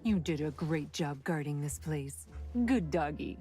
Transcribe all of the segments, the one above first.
You did a great job guarding this place. Good doggy.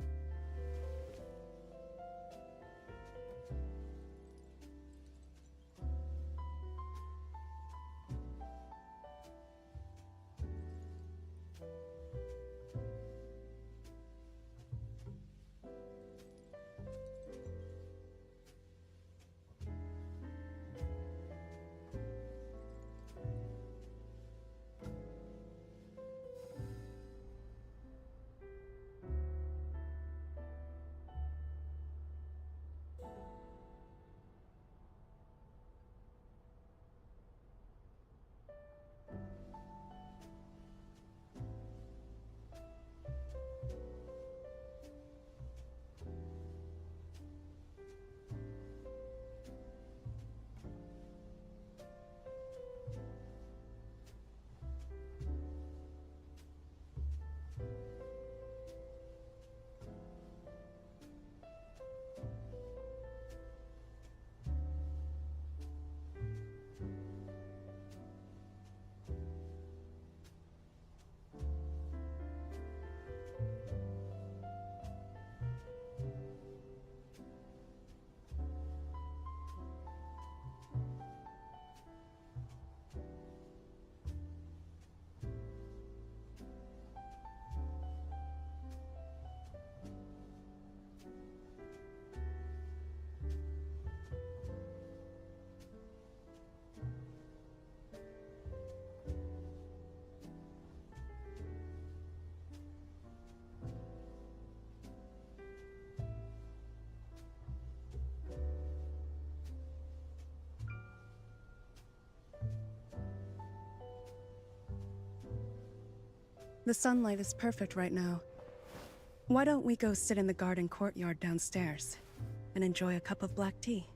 The sunlight is perfect right now. Why don't we go sit in the garden courtyard downstairs and enjoy a cup of black tea?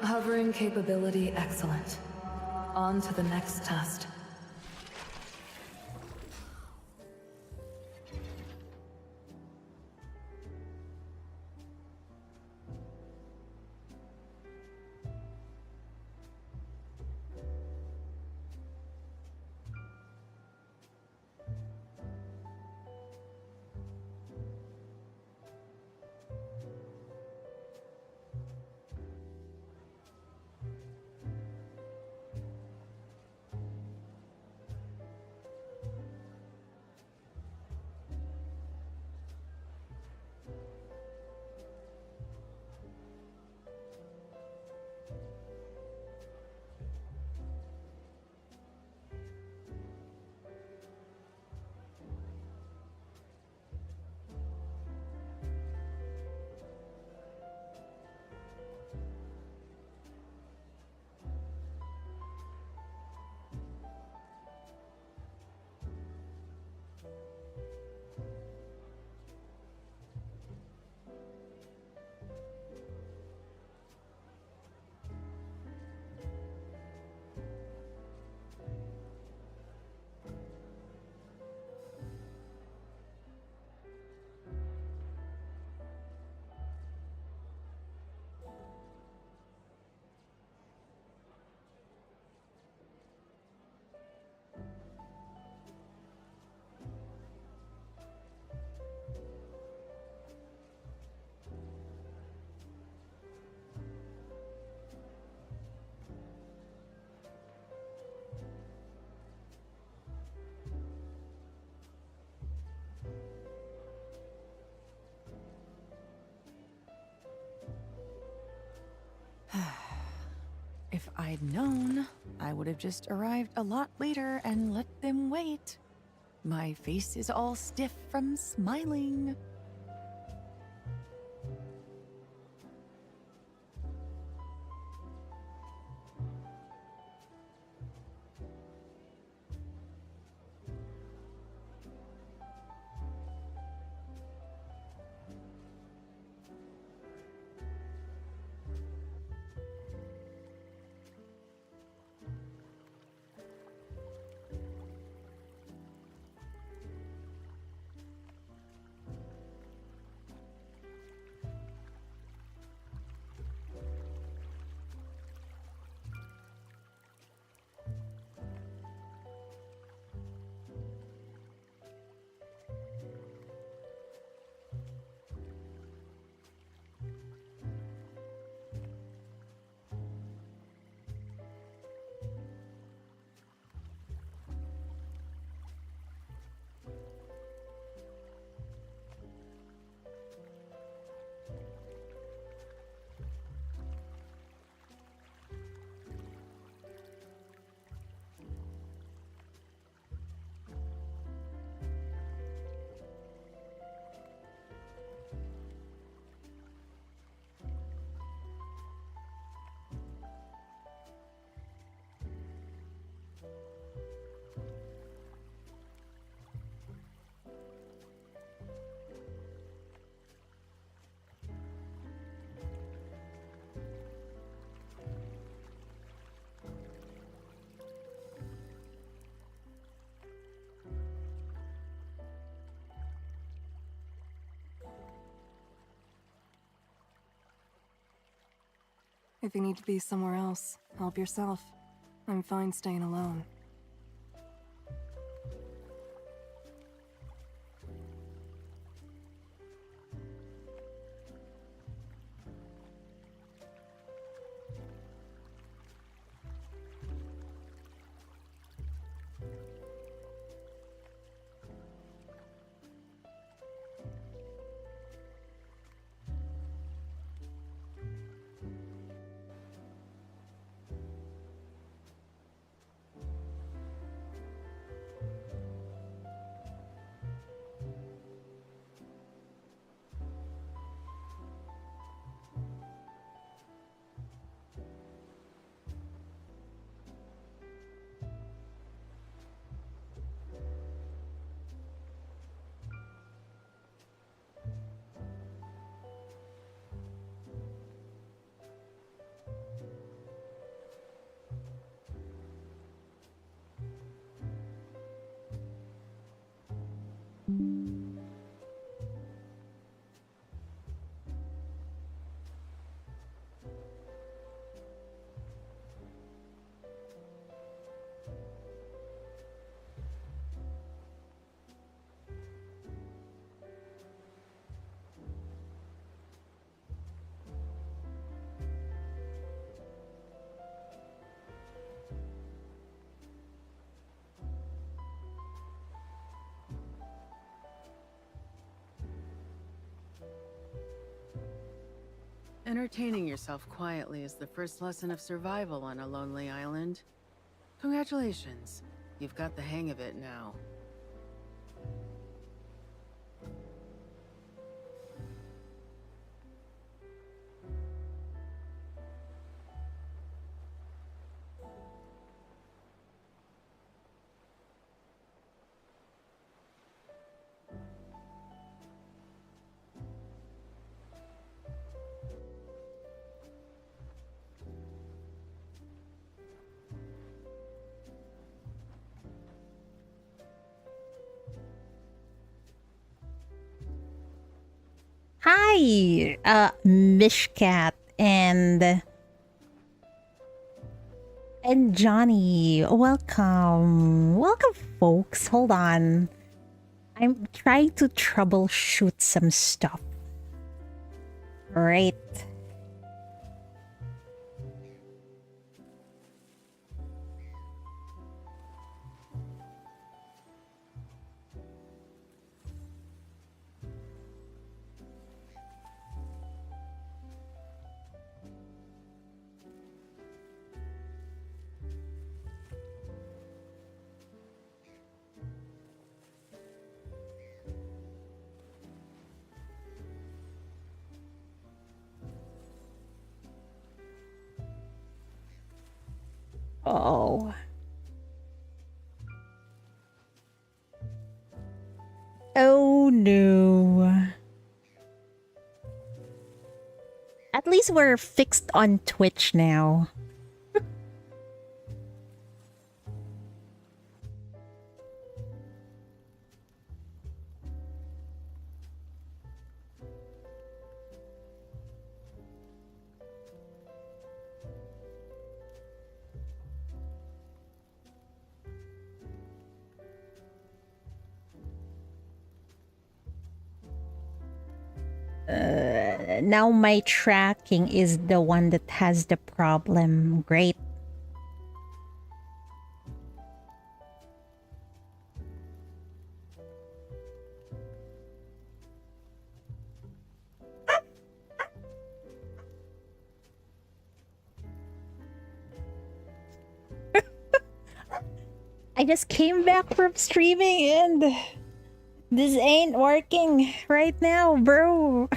Hovering capability excellent. On to the next test. I'd known, I would have just arrived a lot later and let them wait. My face is all stiff from smiling. If you need to be somewhere else, help yourself. I'm fine staying alone. Entertaining yourself quietly is the first lesson of survival on a lonely island. Congratulations. You've got the hang of it now. Hi, Mishkat and Johnny. Welcome. Welcome, folks. Hold on. I'm trying to troubleshoot some stuff. Right. no. Oh no. At least we're fixed on Twitch now. Now my tracking is the one that has the problem. Great. I just came back from streaming and this ain't working right now, bro.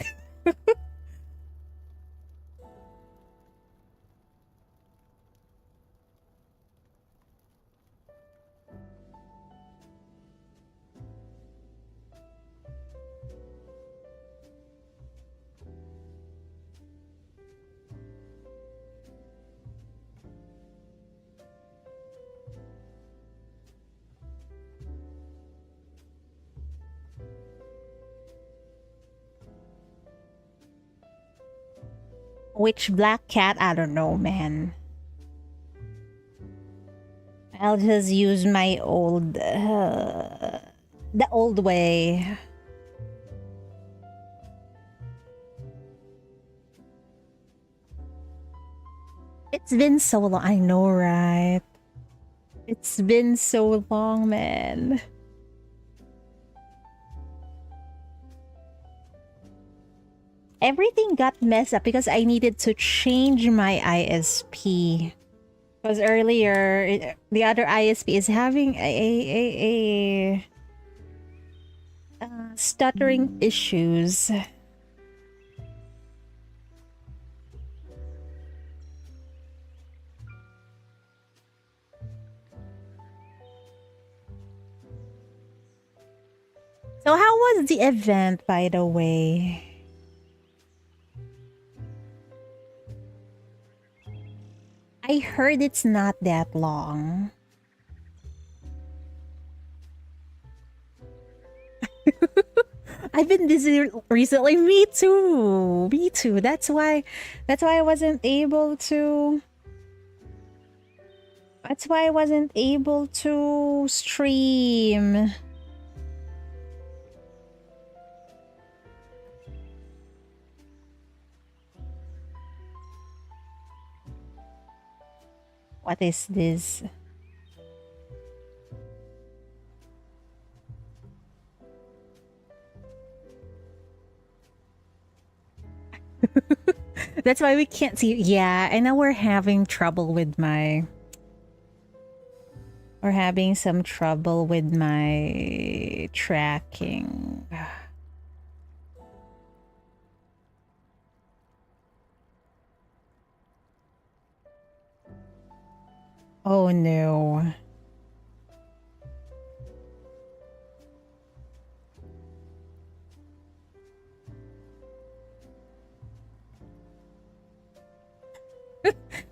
Which black cat? I don't know, man. I'll just use my old... the old way. It's been so long. I know, right? It's been so long, man. Everything got messed up because I needed to change my ISP. Because earlier, the other ISP is having a stuttering issues. So how was the event, by the way? I heard it's not that long. I've been busy recently. Me too. Me too. That's why I wasn't able to. That's why I wasn't able to stream. What is this? That's why we can't see. Yeah, I know we're having trouble with my... We're having some trouble with my tracking. Oh no.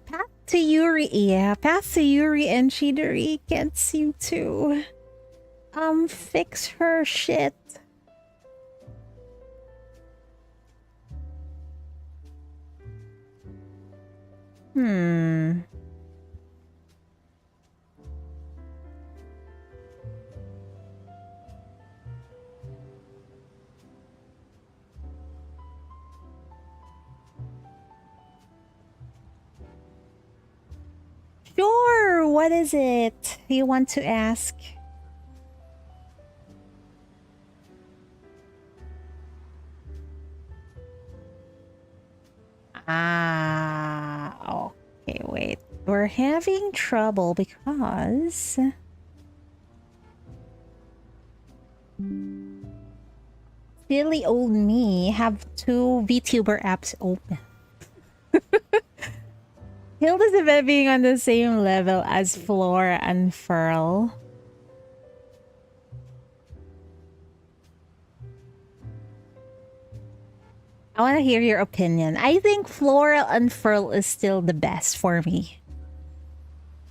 Path to Irrheia. Path to Irrheia and Chidori can't seem to fix her shit. Sure, what is it you want to ask? Okay, wait. We're having trouble because... Silly old me have two VTuber apps open. Hilda's event being on the same level as Flora and Furl. I want to hear your opinion. I think Floral and Furl is still the best for me.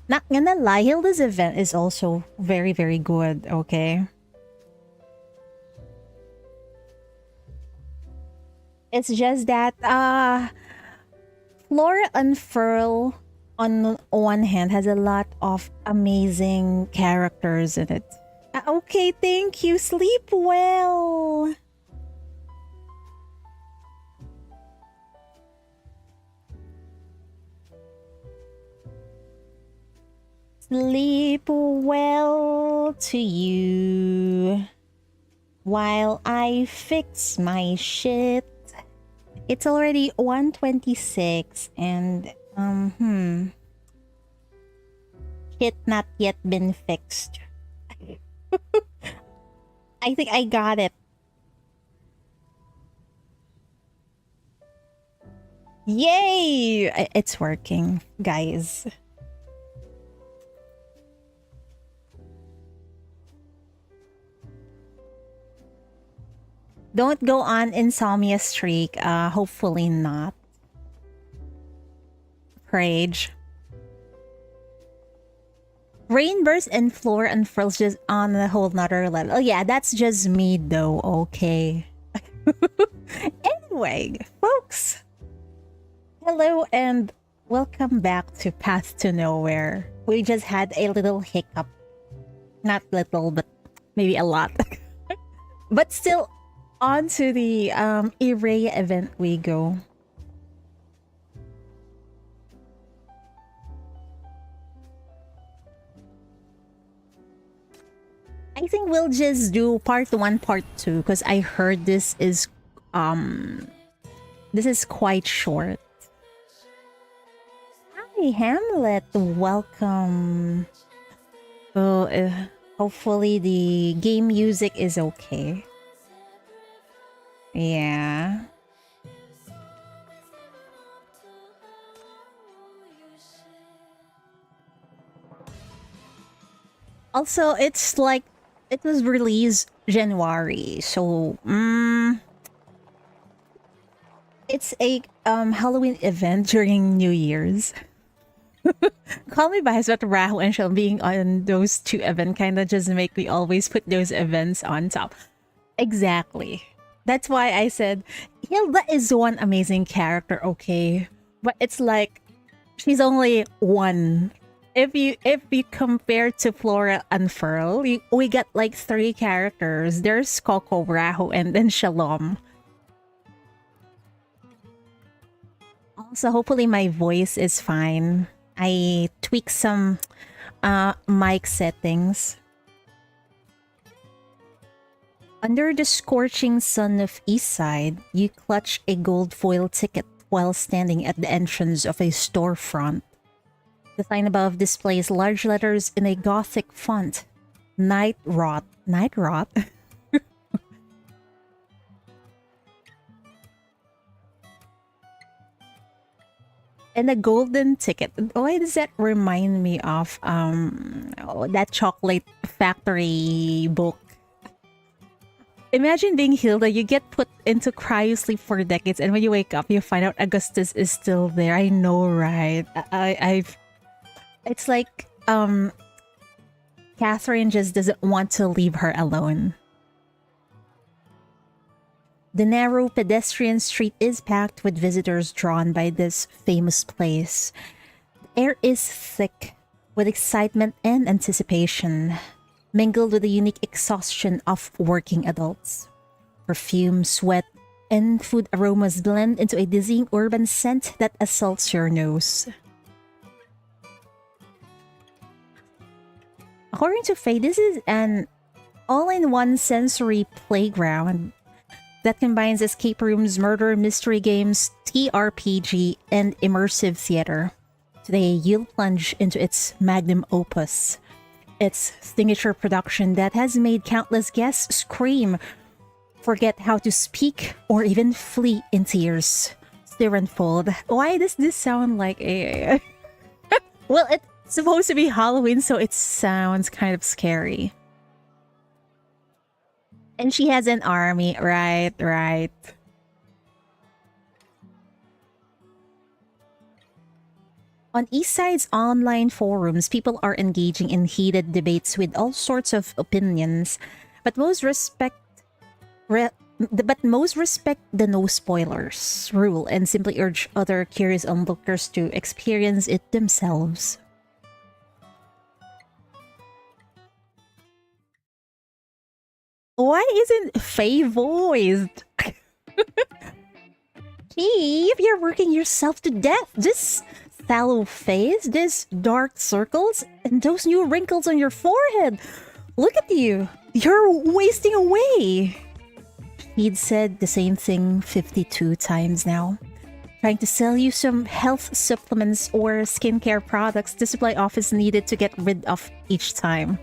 Not gonna lie, Hilda's event is also very, very good, okay? It's just that Flora and Furl on one hand has a lot of amazing characters in it. Okay, thank you. Sleep well. Sleep well to you while I fix my shit. It's already 1:26 and shit not yet been fixed. I think I got it. Yay! It's working, guys. Don't go on insomnia streak. Hopefully not. Rage. Rainburst and Floor and Frills just on a whole nother level. Oh yeah, that's just me though. Okay. Anyway, folks. Hello and welcome back to Path to Nowhere. We just had a little hiccup. Not little, but maybe a lot. But still, on to the Irrheia event we go. I think we'll just do part 1, part 2 because I heard this is quite short. Hi Hamlet, welcome. Oh, hopefully the game music is okay. Yeah. Also, it's like it was released January, so it's a Halloween event during New Year's. Call me biased, but Rahu and Shell being on those two events kind of just make me always put those events on top. Exactly. That's why I said Hilda is one amazing character, okay? But it's like she's only one. If you compare to Flora and Furl, we got like 3 characters. There's Coco, Rahu, and then Shalom. Also, hopefully my voice is fine. I tweaked some mic settings. Under the scorching sun of Eastside, you clutch a gold foil ticket while standing at the entrance of a storefront. The sign above displays large letters in a gothic font. Night Rot. Night Rot? And a golden ticket. Why does that remind me of that chocolate factory book? Imagine being Hilda, you get put into cryosleep for decades, and when you wake up, you find out Augustus is still there. I know, right? It's like Catherine just doesn't want to leave her alone. The narrow pedestrian street is packed with visitors drawn by this famous place. The air is thick with excitement and anticipation, mingled with the unique exhaustion of working adults. Perfume, sweat, and food aromas blend into a dizzying urban scent that assaults your nose. According to Faye, this is an all-in-one sensory playground that combines escape rooms, murder, mystery games, TRPG, and immersive theater. Today, you'll plunge into its magnum opus, its signature production that has made countless guests scream, forget how to speak, or even flee in tears. Stir and fold. Why does this sound like a Well, it's supposed to be Halloween, so it sounds kind of scary. And she has an army, right, right. On Eastside's online forums, people are engaging in heated debates with all sorts of opinions, but most respect the no spoilers rule and simply urge other curious onlookers to experience it themselves. Why isn't Faye voiced? Chief, you're working yourself to death. This sallow face, these dark circles, and those new wrinkles on your forehead. Look at you. You're wasting away. He'd said the same thing 52 times now. Trying to sell you some health supplements or skincare products the supply office needed to get rid of each time.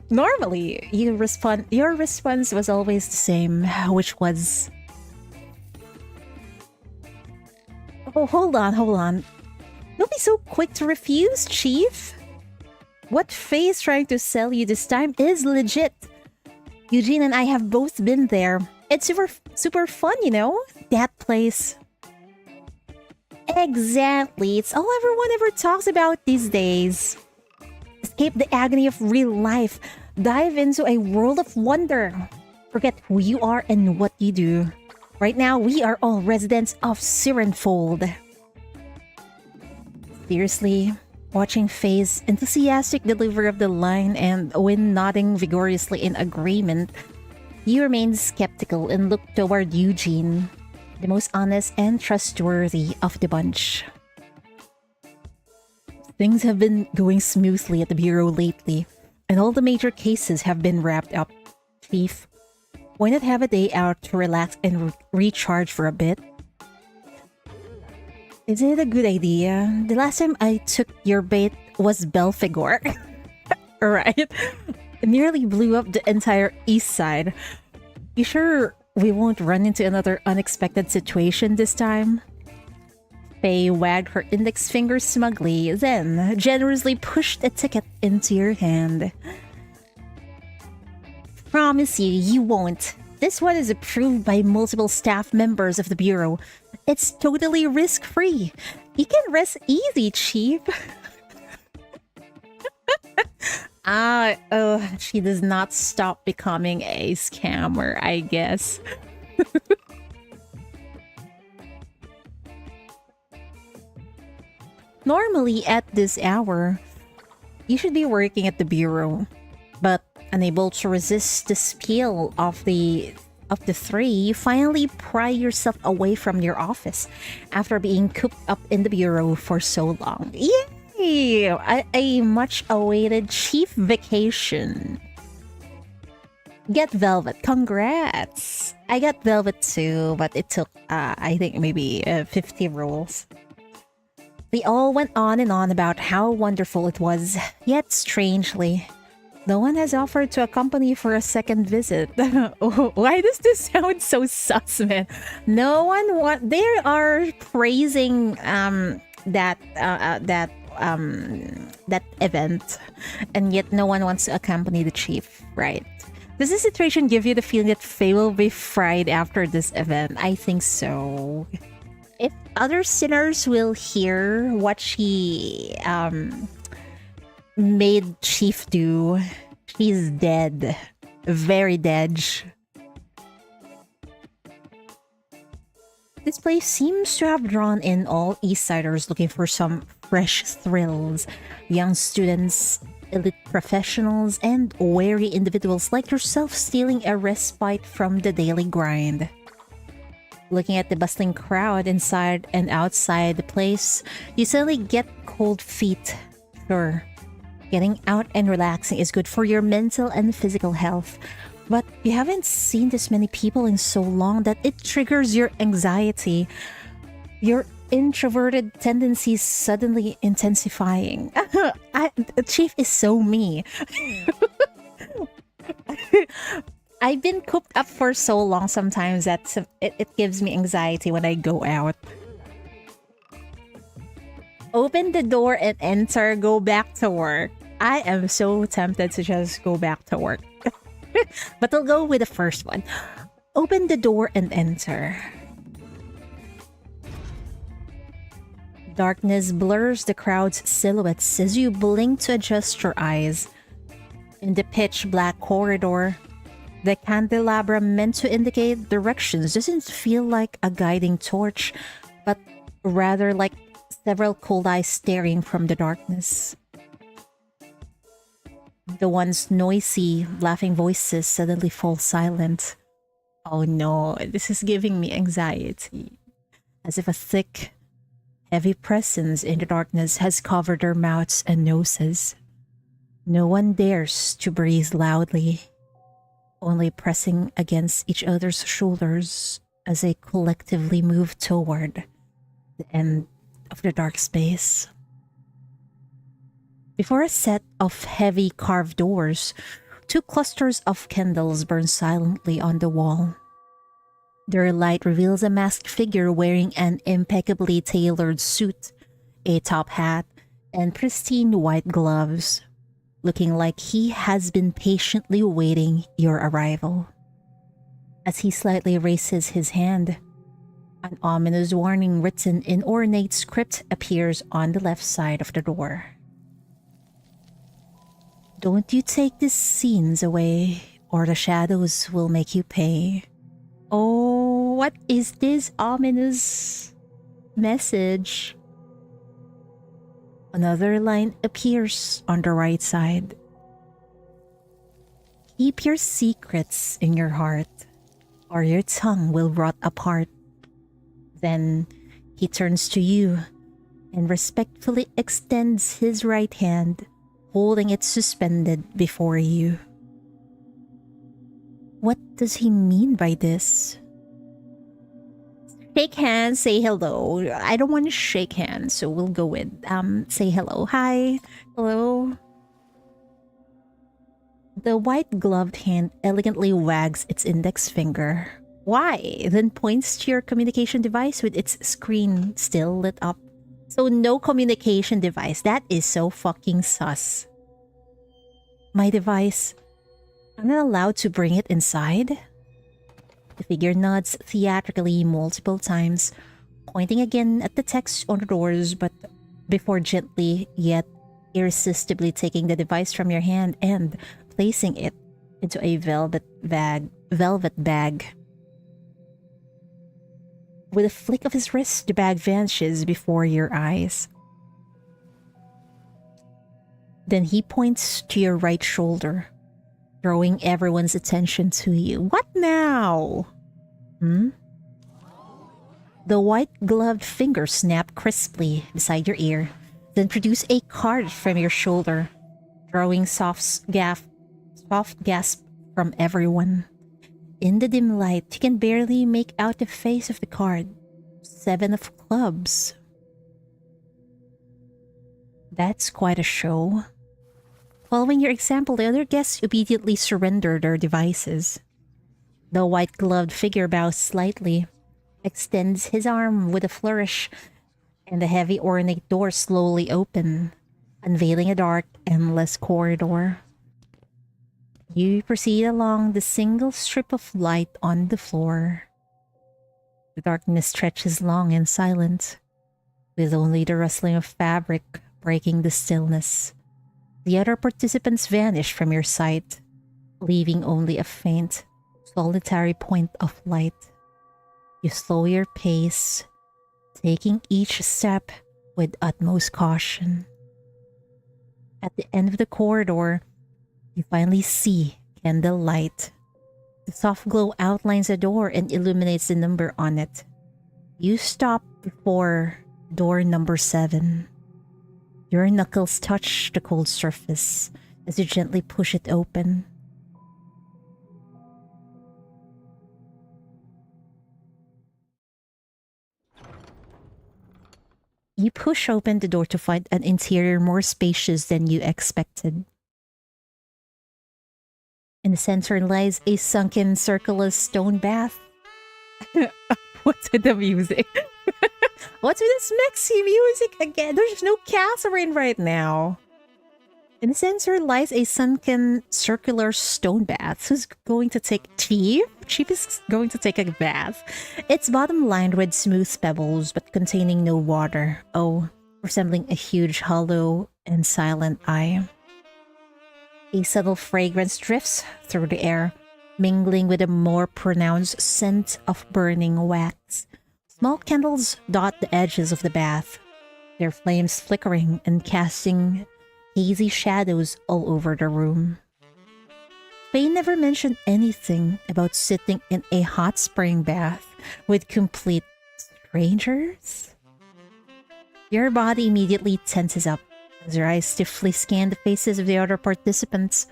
Normally, your response was always the same, which was... Oh, hold on. Don't be so quick to refuse, Chief. What Faye's trying to sell you this time is legit. Eugene and I have both been there. It's super fun, you know? That place. Exactly. It's all everyone ever talks about these days. Escape the agony of real life. Dive into a world of wonder. Forget who you are and what you do. Right now, we are all residents of Sirenfold. Seriously, watching Faye's enthusiastic delivery of the line and Owen nodding vigorously in agreement, you remained skeptical and looked toward Eugene, the most honest and trustworthy of the bunch. Things have been going smoothly at the Bureau lately, and all the major cases have been wrapped up. Chief, why not have a day out to relax and recharge for a bit? Is it a good idea? The last time I took your bait was Belphegor. Right? It nearly blew up the entire east side. You sure we won't run into another unexpected situation this time? Faye wagged her index finger smugly, then generously pushed a ticket into your hand. Promise you won't. This one is approved by multiple staff members of the Bureau. It's totally risk-free. You can rest easy, Chief. She does not stop becoming a scammer, I guess. Normally, at this hour, you should be working at the Bureau, but unable to resist the spiel of the three, you finally pry yourself away from your office after being cooped up in the Bureau for so long. Yay! A much-awaited chief vacation. Get Velvet. Congrats! I got Velvet too, but it took, I think, maybe 50 rolls. We all went on and on about how wonderful it was, yet strangely, no one has offered to accompany for a second visit. Why does this sound so sus, man? No one they are praising that event, and yet no one wants to accompany the chief, right? Does this situation give you the feeling that Faye will be fried after this event? I think so. If other sinners will hear what she made Chief do, she's dead. Very dead. This place seems to have drawn in all Eastsiders looking for some fresh thrills. Young students, elite professionals, and wary individuals like yourself stealing a respite from the daily grind. Looking at the bustling crowd inside and outside the place, you suddenly get cold feet. Sure, getting out and relaxing is good for your mental and physical health, but you haven't seen this many people in so long that it triggers your anxiety. Your introverted tendencies suddenly intensifying. Chief is so me. I've been cooped up for so long sometimes that it gives me anxiety when I go out. Open the door and enter, go back to work. I am so tempted to just go back to work. But I'll go with the first one. Open the door and enter. Darkness blurs the crowd's silhouettes as you blink to adjust your eyes. In the pitch black corridor, the candelabra meant to indicate directions doesn't feel like a guiding torch, but rather like several cold eyes staring from the darkness. The once noisy, laughing voices suddenly fall silent. Oh no, this is giving me anxiety. As if a thick, heavy presence in the darkness has covered their mouths and noses. No one dares to breathe loudly, only pressing against each other's shoulders as they collectively move toward the end of the dark space. Before a set of heavy carved doors, 2 clusters of candles burn silently on the wall. Their light reveals a masked figure wearing an impeccably tailored suit, a top hat, and pristine white gloves, looking like he has been patiently waiting your arrival. As he slightly raises his hand, an ominous warning written in ornate script appears on the left side of the door. Don't you take these scenes away, or the shadows will make you pay. Oh, what is this ominous message? Another line appears on the right side. Keep your secrets in your heart, or your tongue will rot apart. Then he turns to you and respectfully extends his right hand, holding it suspended before you. What does he mean by this? Shake hands, say hello. I don't want to shake hands, so we'll go with say hello. Hi. Hello. The white gloved hand elegantly wags its index finger. Why? Then points to your communication device with its screen still lit up. So no communication device. That is so fucking sus. My device. I'm not allowed to bring it inside? The figure nods theatrically multiple times, pointing again at the text on the doors, but before gently yet irresistibly taking the device from your hand and placing it into a velvet bag. With a flick of his wrist, the bag vanishes before your eyes. Then he points to your right shoulder, drawing everyone's attention to you. What now? The white-gloved finger snap crisply beside your ear, then produce a card from your shoulder, drawing soft gasp from everyone. In the dim light, you can barely make out the face of the card. 7 of clubs. That's quite a show. Following your example, the other guests obediently surrender their devices. The white-gloved figure bows slightly, extends his arm with a flourish, and the heavy ornate doors slowly open, unveiling a dark, endless corridor. You proceed along the single strip of light on the floor. The darkness stretches long and silent, with only the rustling of fabric breaking the stillness. The other participants vanish from your sight, leaving only a faint, solitary point of light. You slow your pace, taking each step with utmost caution. At the end of the corridor, you finally see candlelight. The soft glow outlines the door and illuminates the number on it. You stop before door number 7. Your knuckles touch the cold surface as you gently push it open. You push open the door to find an interior more spacious than you expected. In the center lies a sunken, circular stone bath. What's with the music? What's with this Mexi music again? There's no Catherine right now. In the center lies a sunken circular stone bath. Who's going to take Chief? Chief is going to take a bath. Its bottom lined with smooth pebbles, but containing no water. Oh, resembling a huge hollow and silent eye. A subtle fragrance drifts through the air, mingling with a more pronounced scent of burning wax. Small candles dot the edges of the bath, their flames flickering and casting hazy shadows all over the room. Faye never mentioned anything about sitting in a hot spring bath with complete strangers. Your body immediately tenses up as your eyes stiffly scan the faces of the other participants,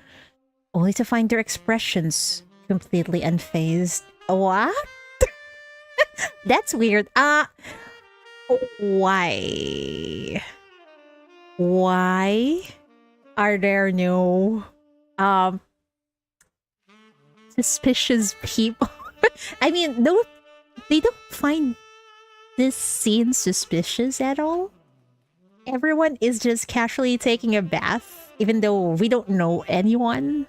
only to find their expressions completely unfazed. What? That's weird. Why? Why are there no suspicious people? I mean, no, they don't find this scene suspicious at all. Everyone is just casually taking a bath, even though we don't know anyone.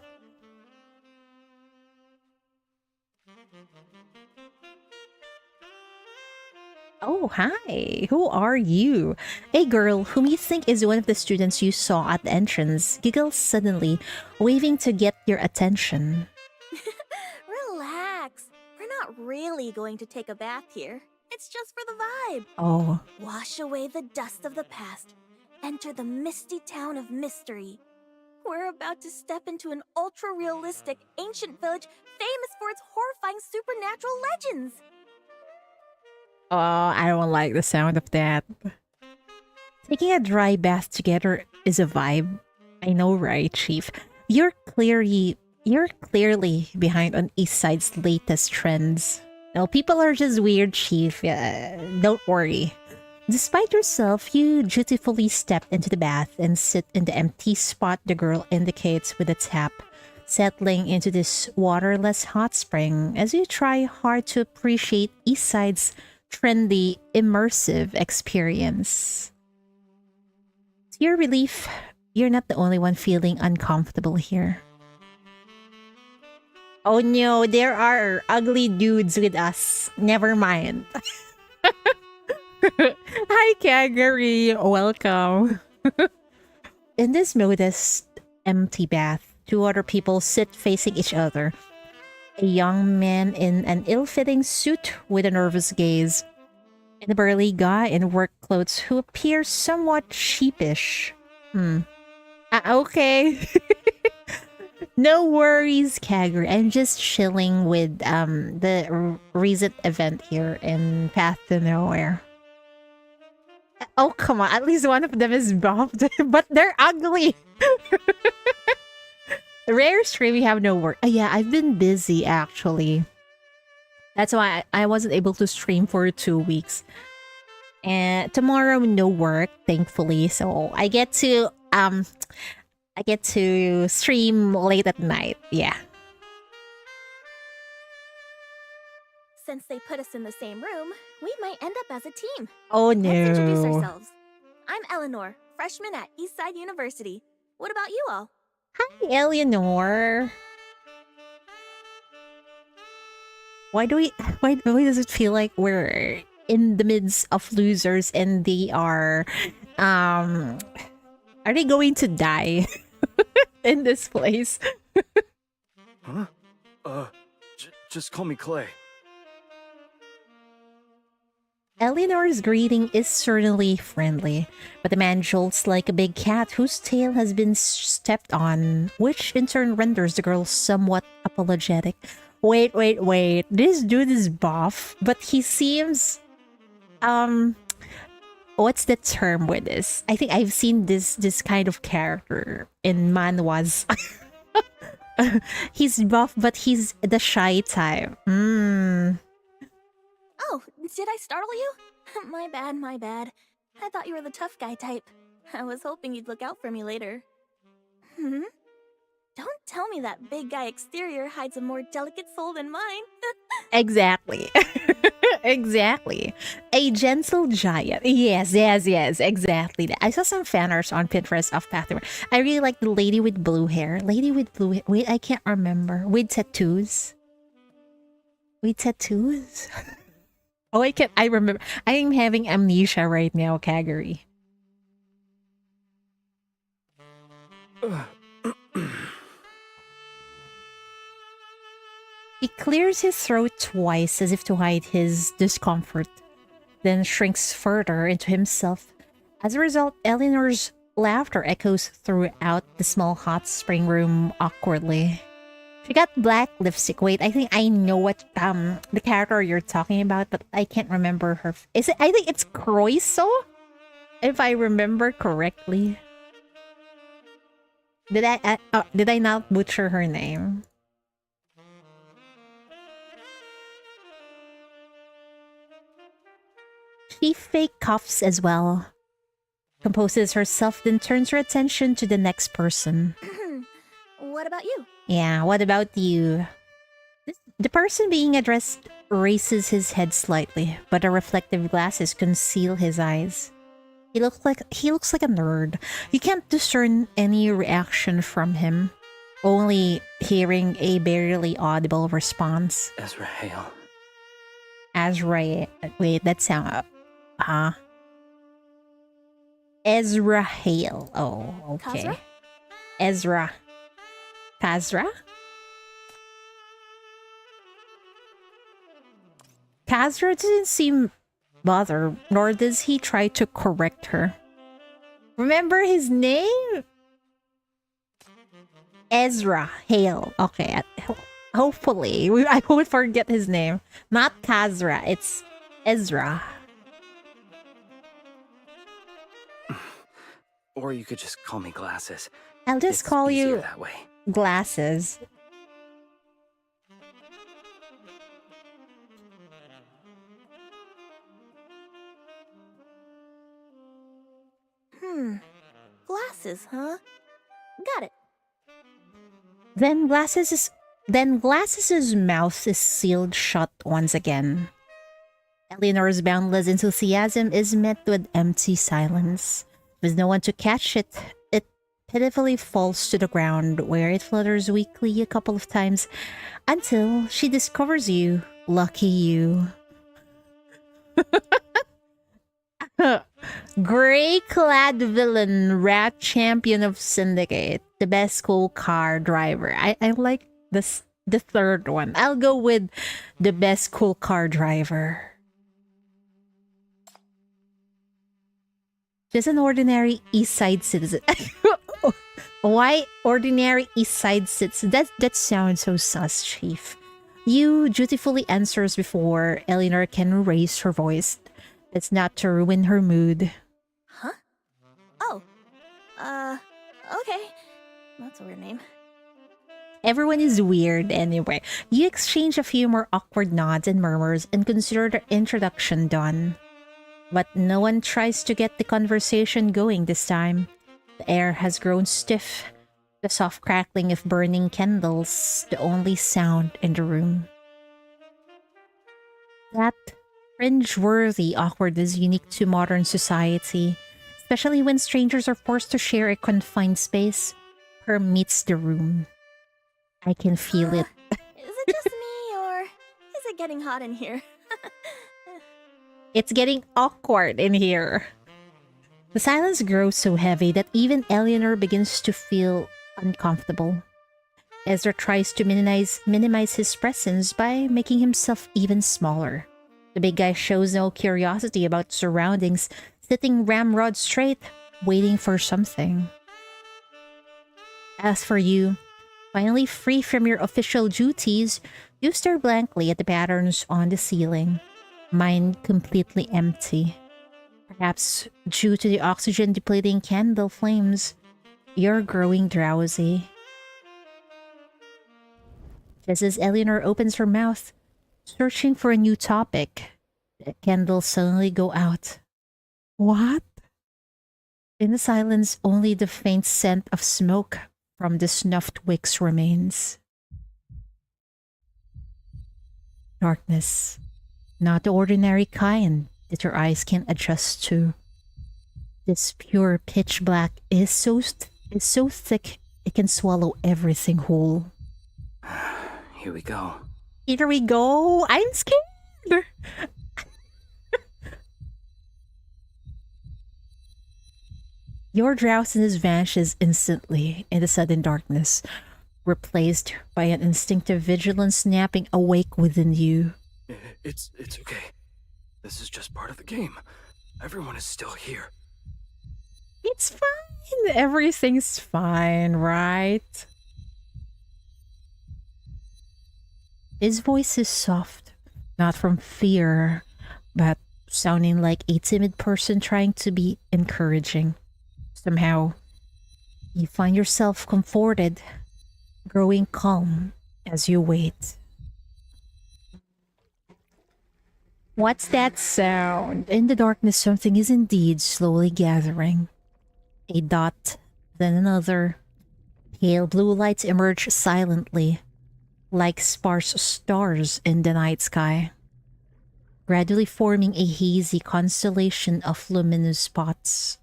Oh, hi. Who are you? A girl whom you think is one of the students you saw at the entrance giggles suddenly, waving to get your attention. Relax. We're not really going to take a bath here. It's just for the vibe. Oh. Wash away the dust of the past. Enter the misty town of mystery. We're about to step into an ultra-realistic ancient village famous for its horrifying supernatural legends. Oh, I don't like the sound of that. Taking a dry bath together is a vibe. I know, right, Chief? You're clearly behind on East Side's latest trends. No, people are just weird, Chief. Don't worry. Despite yourself, you dutifully step into the bath and sit in the empty spot the girl indicates with a tap, settling into this waterless hot spring as you try hard to appreciate East Side's trendy, immersive experience. To your relief, you're not the only one feeling uncomfortable here. Oh no, there are ugly dudes with us. Never mind. Hi, Kagari. Welcome. In this modest, empty bath, two other people sit facing each other. A young man in an ill-fitting suit with a nervous gaze, and a burly guy in work clothes who appears somewhat sheepish. Okay. No worries, Kagger. I'm just chilling with the recent event here in Path to Nowhere. Oh, come on. At least one of them is buffed, but they're ugly. Rare stream, we have no work. Yeah, I've been busy actually. That's why I wasn't able to stream for 2 weeks. And tomorrow, no work, thankfully. So I get to stream late at night. Yeah. Since they put us in the same room, we might end up as a team. Oh no. Let's introduce ourselves. I'm Eleanor, freshman at Eastside University. What about you all? Hi, Eleanor. Why does it feel like we're in the midst of losers and they are they going to die in this place? Huh? Just call me Clay. Eleanor's greeting is certainly friendly, but the man jolts like a big cat whose tail has been stepped on, which in turn renders the girl somewhat apologetic. Wait. This dude is buff, but he seems... What's the term with this? I think I've seen this kind of character in manhwas. He's buff, but he's the shy type. Oh, did I startle you? My bad. I thought you were the tough guy type. I was hoping you'd look out for me later. Don't tell me that big guy exterior hides a more delicate soul than mine. Exactly. Exactly. A gentle giant. Yes, exactly. I saw some fan arts on Pinterest of Pathway. I really like the lady with blue hair. Lady with blue hair. Wait, I can't remember. With tattoos. With tattoos? Oh, I remember. I am having amnesia right now, Kaguri. He clears his throat twice as if to hide his discomfort, then shrinks further into himself. As a result, Eleanor's laughter echoes throughout the small hot spring room awkwardly. She got black lipstick. Wait, I think I know what the character you're talking about, but I can't remember her. Is it? I think it's Croiso, if I remember correctly. Did I not butcher her name? She fake coughs as well. Composes herself, then turns her attention to the next person. What about you? Yeah, what about you? The person being addressed raises his head slightly, but the reflective glasses conceal his eyes. He looks like a nerd. You can't discern any reaction from him, only hearing a barely audible response. Irrheia. Azrael. Wait, that sound. Ezrahale. Oh, okay. Kazra? Ezra. Kazra? Kazra doesn't seem bothered, nor does he try to correct her. Remember his name? Ezra Hale. Okay, hopefully. I won't forget his name. Not Kazra, it's Ezra. Or you could just call me Glasses. I'll just It's call easier you that way. Glasses. Glasses, huh? Got it. Then Glasses's mouth is sealed shut once again. Eleanor's boundless enthusiasm is met with empty silence. With no one to catch it, it pitifully falls to the ground, where it flutters weakly a couple of times until she discovers you. Lucky you. Gray-clad villain, rat champion of Syndicate, the best cool car driver. I like this, the third one. I'll go with the best cool car driver. Just an ordinary East Side citizen. Why ordinary East Side citizen? That sounds so sus, Chief. You dutifully answers before Eleanor can raise her voice. It's not to ruin her mood. Huh? Oh. Okay. That's a weird name. Everyone is weird anyway. You exchange a few more awkward nods and murmurs and consider the introduction done. But no one tries to get the conversation going this time. The air has grown stiff. The soft crackling of burning candles, the only sound in the room. That cringe-worthy awkwardness unique to modern society, especially when strangers are forced to share a confined space, permeates the room. I can feel it. Is it just me, or is it getting hot in here? It's getting awkward in here. The silence grows so heavy that even Eleanor begins to feel uncomfortable. Ezra tries to minimize his presence by making himself even smaller. The big guy shows no curiosity about surroundings, sitting ramrod straight, waiting for something. As for you, finally free from your official duties, you stare blankly at the patterns on the ceiling, mind completely empty. Perhaps due to the oxygen-depleting candle flames, you're growing drowsy. Just as Eleanor opens her mouth, searching for a new topic, the candles suddenly go out. What? In the silence, only the faint scent of smoke from the snuffed wicks remains. Darkness. Not the ordinary kind that your eyes can adjust to. This pure pitch black is so thick it can swallow everything whole. Here we go. Here we go. I'm scared. Your drowsiness vanishes instantly in the sudden darkness, replaced by an instinctive vigilance snapping awake within you. It's okay. This is just part of the game. Everyone is still here. It's fine. Everything's fine, right? His voice is soft, not from fear, but sounding like a timid person trying to be encouraging. Somehow, you find yourself comforted, growing calm as you wait. What's that sound? In the darkness, something is indeed slowly gathering. A dot, then another. Pale blue lights emerge silently, like sparse stars in the night sky, gradually forming a hazy constellation of luminous spots.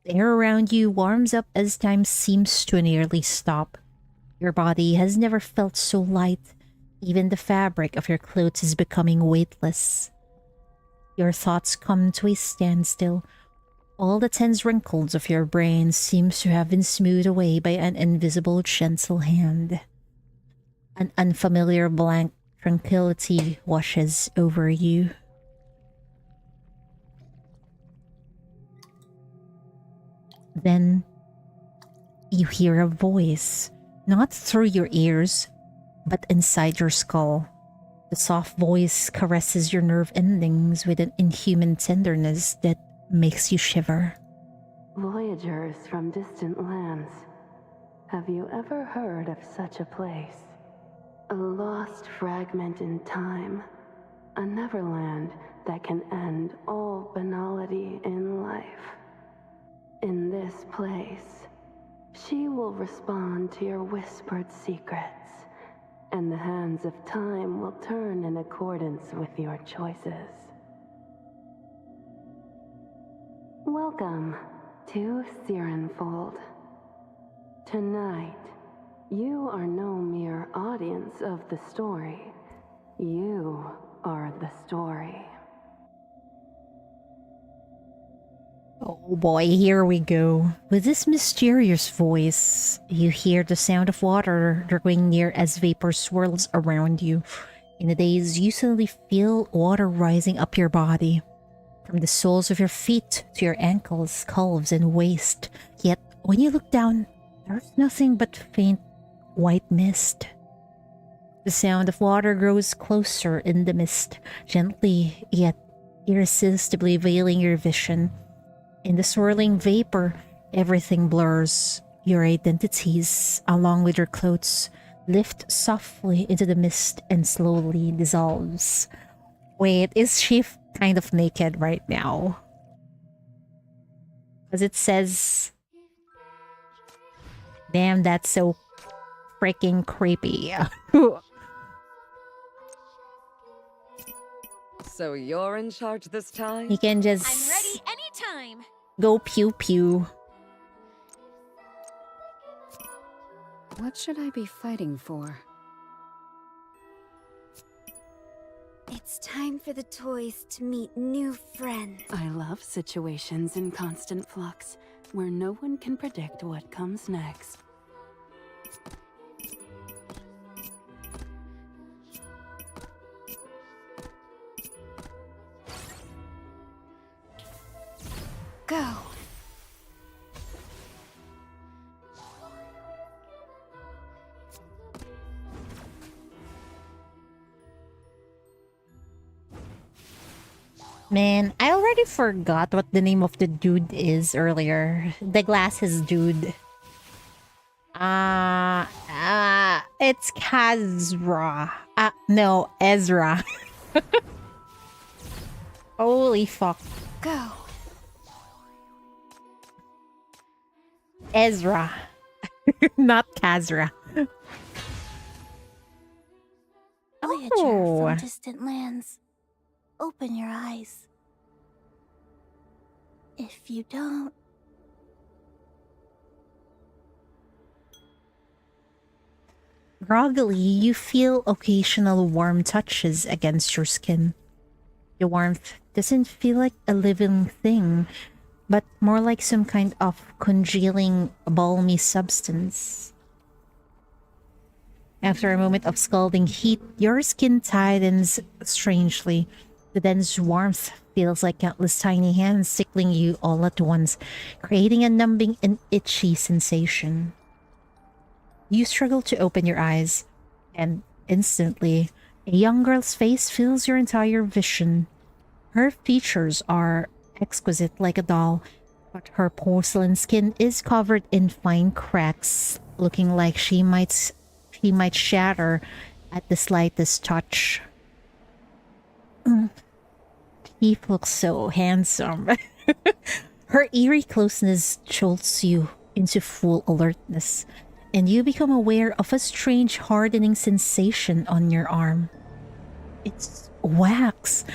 The air around you warms up as time seems to nearly stop. Your body has never felt so light. Even the fabric of your clothes is becoming weightless. Your thoughts come to a standstill. All the tense wrinkles of your brain seems to have been smoothed away by an invisible gentle hand. An unfamiliar blank tranquility washes over you. Then you hear a voice, not through your ears, but inside your skull. The soft voice caresses your nerve endings with an inhuman tenderness that makes you shiver. Voyagers from distant lands, have you ever heard of such a place? A lost fragment in time, a neverland that can end all banality in life. In this place, she will respond to your whispered secrets, and the hands of time will turn in accordance with your choices. Welcome to Sirenfold. Tonight, you are no mere audience of the story. You are the story. Oh boy, here we go. With this mysterious voice, you hear the sound of water drawing near as vapor swirls around you. In the days, you suddenly feel water rising up your body, from the soles of your feet to your ankles, calves, and waist. Yet, when you look down, there's nothing but faint white mist. The sound of water grows closer in the mist, gently yet irresistibly veiling your vision. In the swirling vapor, everything blurs. Your identities, along with your clothes, lift softly into the mist and slowly dissolves. Wait, is she kind of naked right now? Because it says... Damn, that's so freaking creepy. So you're in charge this time? You can just... I'm ready anytime. Go pew pew. What should I be fighting for? It's time for the toys to meet new friends. I love situations in constant flux, where no one can predict what comes next. Go. Man, I already forgot what the name of the dude is earlier. The glasses dude. It's Kazra. No, Ezra. Holy fuck. Go. Ezra. Not Kazra. Oh Voyager from distant lands. Open your eyes. If you don't... Groggily, you feel occasional warm touches against your skin. The warmth doesn't feel like a living thing, but more like some kind of congealing, balmy substance. After a moment of scalding heat, your skin tightens strangely. The dense warmth feels like countless tiny hands tickling you all at once, creating a numbing and itchy sensation. You struggle to open your eyes, and instantly, a young girl's face fills your entire vision. Her features are exquisite like a doll, but her porcelain skin is covered in fine cracks, looking like she might shatter at the slightest touch. Teeth look so handsome. Her eerie closeness jolts you into full alertness, and you become aware of a strange hardening sensation on your arm. It's wax.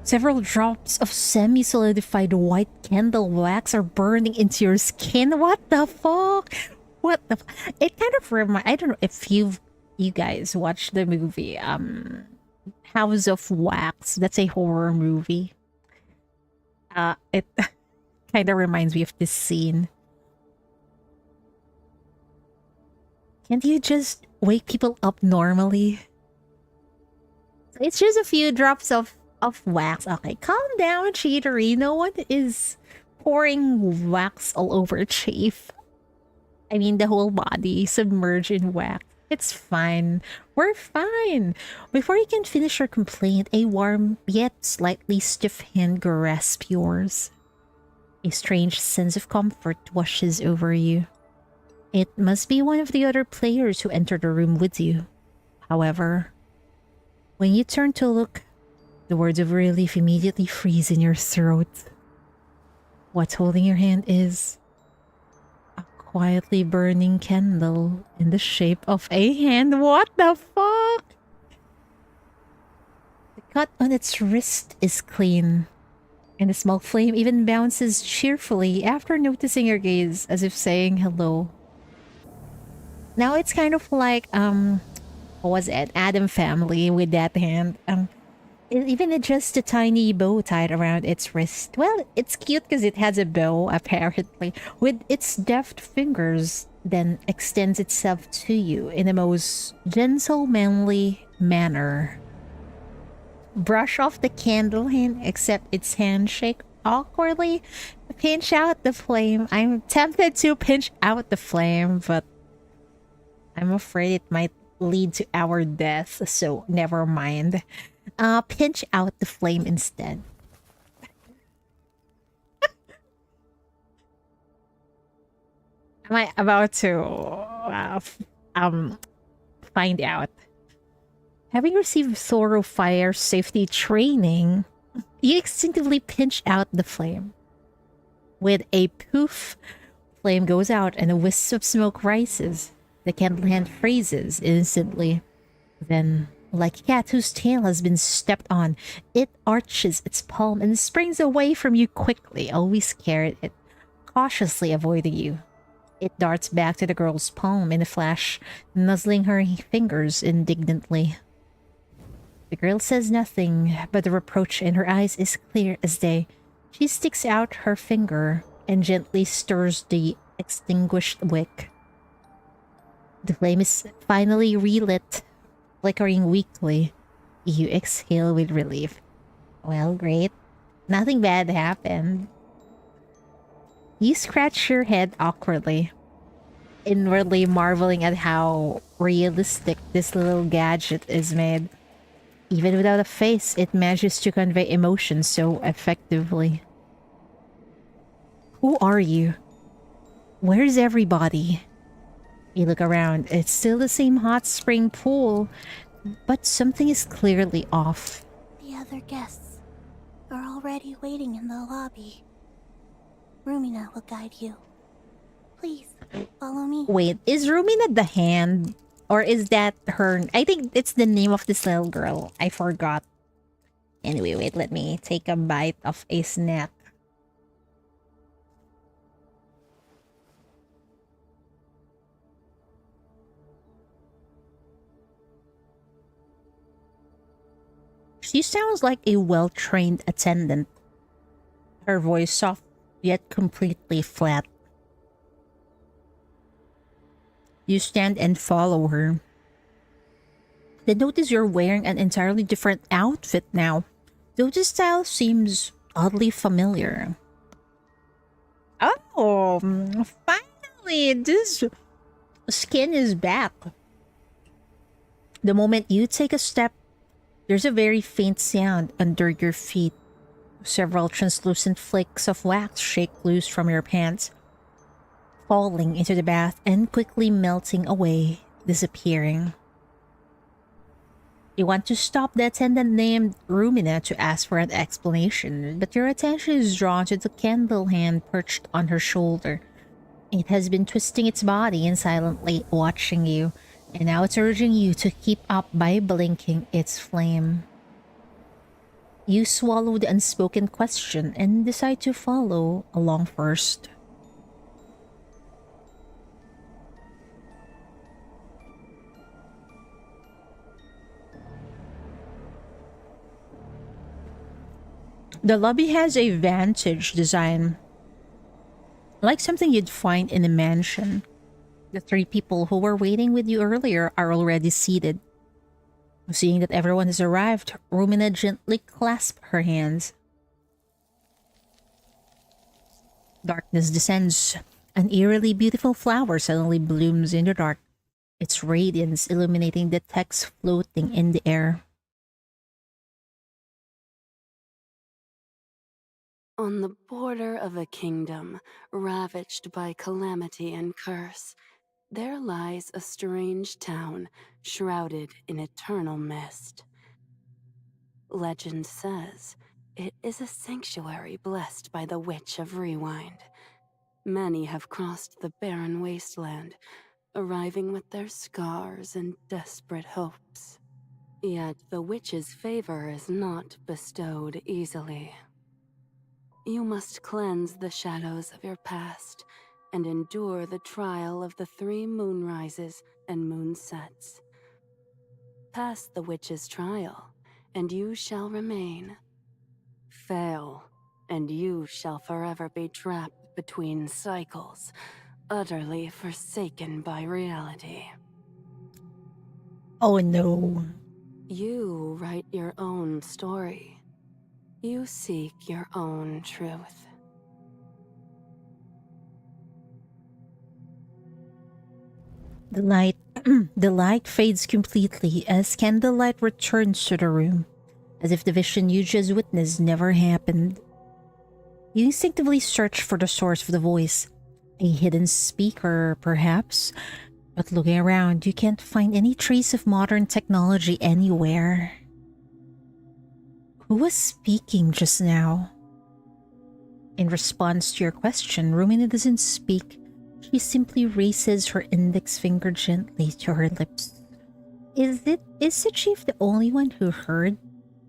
Several drops of semi-solidified white candle wax are burning into your skin. What the fuck? What the? It kind of reminds. I don't know if you guys watched the movie House of Wax. That's a horror movie. It kind of reminds me of this scene. Can't you just wake people up normally? It's just a few drops of wax. Okay, calm down, cheatery. No one is pouring wax all over Chief. I mean, the whole body submerged in wax. It's fine. We're fine. Before you can finish your complaint, a warm yet slightly stiff hand grasps yours. A strange sense of comfort washes over you. It must be one of the other players who entered the room with you. However, when you turn to look, the words of relief immediately freeze in your throat. What's holding your hand is a quietly burning candle in the shape of a hand. What the fuck? The cut on its wrist is clean, and the small flame even bounces cheerfully after noticing your gaze, as if saying hello. Now it's kind of like what was it? Adam Family with that hand. Even just a tiny bow tied around its wrist. Well, it's cute because it has a bow, apparently, with its deft fingers, then extends itself to you in the most gentle, manly manner. Brush off the candle hand, except its handshake awkwardly. Pinch out the flame. I'm tempted to pinch out the flame, but I'm afraid it might lead to our death, so never mind. Pinch out the flame instead. Am I about to find out? Having received thorough fire safety training, you instinctively pinch out the flame. With a poof, flame goes out and a wisp of smoke rises. The candle hand freezes instantly. Then, like a cat whose tail has been stepped on, it arches its palm and springs away from you quickly, always scared it, cautiously avoiding you. It darts back to the girl's palm in a flash, nuzzling her fingers indignantly. The girl says nothing, but the reproach in her eyes is clear as day. She sticks out her finger and gently stirs the extinguished wick. The flame is finally relit, flickering weakly. You exhale with relief. Well, great. Nothing bad happened. You scratch your head awkwardly, inwardly marveling at how realistic this little gadget is made. Even without a face, it manages to convey emotion so effectively. Who are you? Where's everybody? You look around. It's still the same hot spring pool, but something is clearly off. The other guests are already waiting in the lobby. Rumina will guide you. Please, follow me. Wait, is Rumina the hand Or is that her? I think it's the name of this little girl. I forgot. Anyway, wait, let me take a bite of a snack. She sounds like a well-trained attendant. Her voice soft, yet completely flat. You stand and follow her. Then notice you're wearing an entirely different outfit now, though the style seems oddly familiar. Oh, finally, this skin is back. The moment you take a step, there's a very faint sound under your feet. Several translucent flakes of wax shake loose from your pants, falling into the bath and quickly melting away, disappearing. You want to stop the attendant named Rumina to ask for an explanation, but your attention is drawn to the candle hand perched on her shoulder. It has been twisting its body and silently watching you, and now it's urging you to keep up by blinking its flame. You swallow the unspoken question and decide to follow along first. The lobby has a vantage design, like something you'd find in a mansion. The three people who were waiting with you earlier are already seated. Seeing that everyone has arrived, Rumina gently clasps her hands. Darkness descends. An eerily beautiful flower suddenly blooms in the dark, its radiance illuminating the text floating in the air. On the border of a kingdom ravaged by calamity and curse, there lies a strange town shrouded in eternal mist. Legend says it is a sanctuary blessed by the Witch of Rewind. Many have crossed the barren wasteland, arriving with their scars and desperate hopes. Yet the witch's favor is not bestowed easily. You must cleanse the shadows of your past and endure the trial of the 3 moonrises and moonsets. Pass the witch's trial, and you shall remain. Fail, and you shall forever be trapped between cycles, utterly forsaken by reality. Oh no. You write your own story. You seek your own truth. The light fades completely as candlelight returns to the room, as if the vision you just witnessed never happened. You instinctively search for the source of the voice, a hidden speaker, perhaps, but looking around, you can't find any trace of modern technology anywhere. Who was speaking just now? In response to your question, Rumina doesn't speak. She simply raises her index finger gently to her lips. Is the chief the only one who heard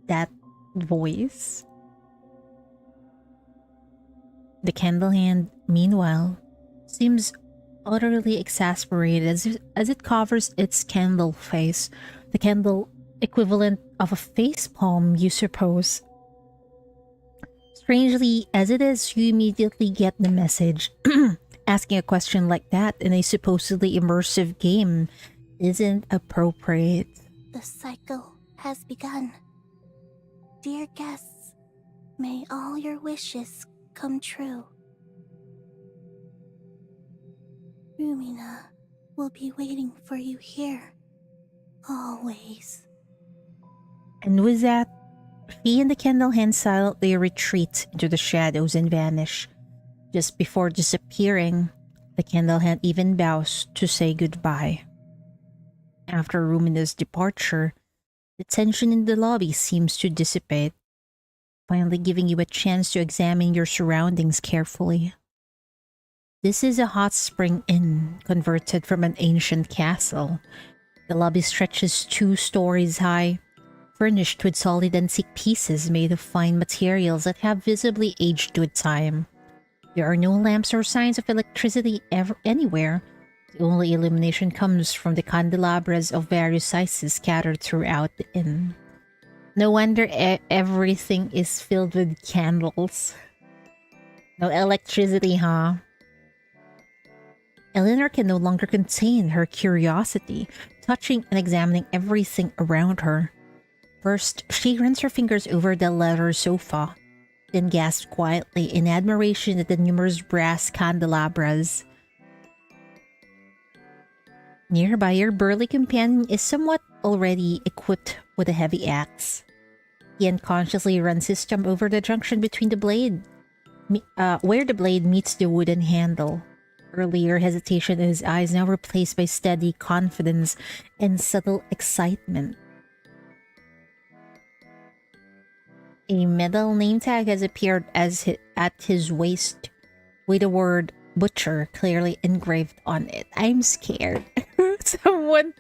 that voice? The candle hand, meanwhile, seems utterly exasperated as it covers its candle face, the candle equivalent of a facepalm, you suppose. Strangely as it is, you immediately get the message. Asking a question like that in a supposedly immersive game isn't appropriate. The cycle has begun. Dear guests, may all your wishes come true. Rumina will be waiting for you here, always. And with that, he and the candle hand silently retreat into the shadows and vanish. Just before disappearing, the candle hand even bows to say goodbye. After Rumina's departure, the tension in the lobby seems to dissipate, finally giving you a chance to examine your surroundings carefully. This is a hot spring inn converted from an ancient castle. The lobby stretches 2 stories high, furnished with solid antique pieces made of fine materials that have visibly aged with time. There are no lamps or signs of electricity anywhere. The only illumination comes from the candelabras of various sizes scattered throughout the inn. No wonder everything is filled with candles. No electricity, huh? Eleanor can no longer contain her curiosity, touching and examining everything around her. First, she runs her fingers over the leather sofa, then gasps quietly in admiration at the numerous brass candelabras. Nearby, your burly companion is somewhat already equipped with a heavy axe. He unconsciously runs his thumb over the junction between the blade, where the blade meets the wooden handle. Earlier hesitation in his eyes now replaced by steady confidence and subtle excitement. A metal name tag has appeared at his waist, with the word butcher clearly engraved on it. I'm scared. Someone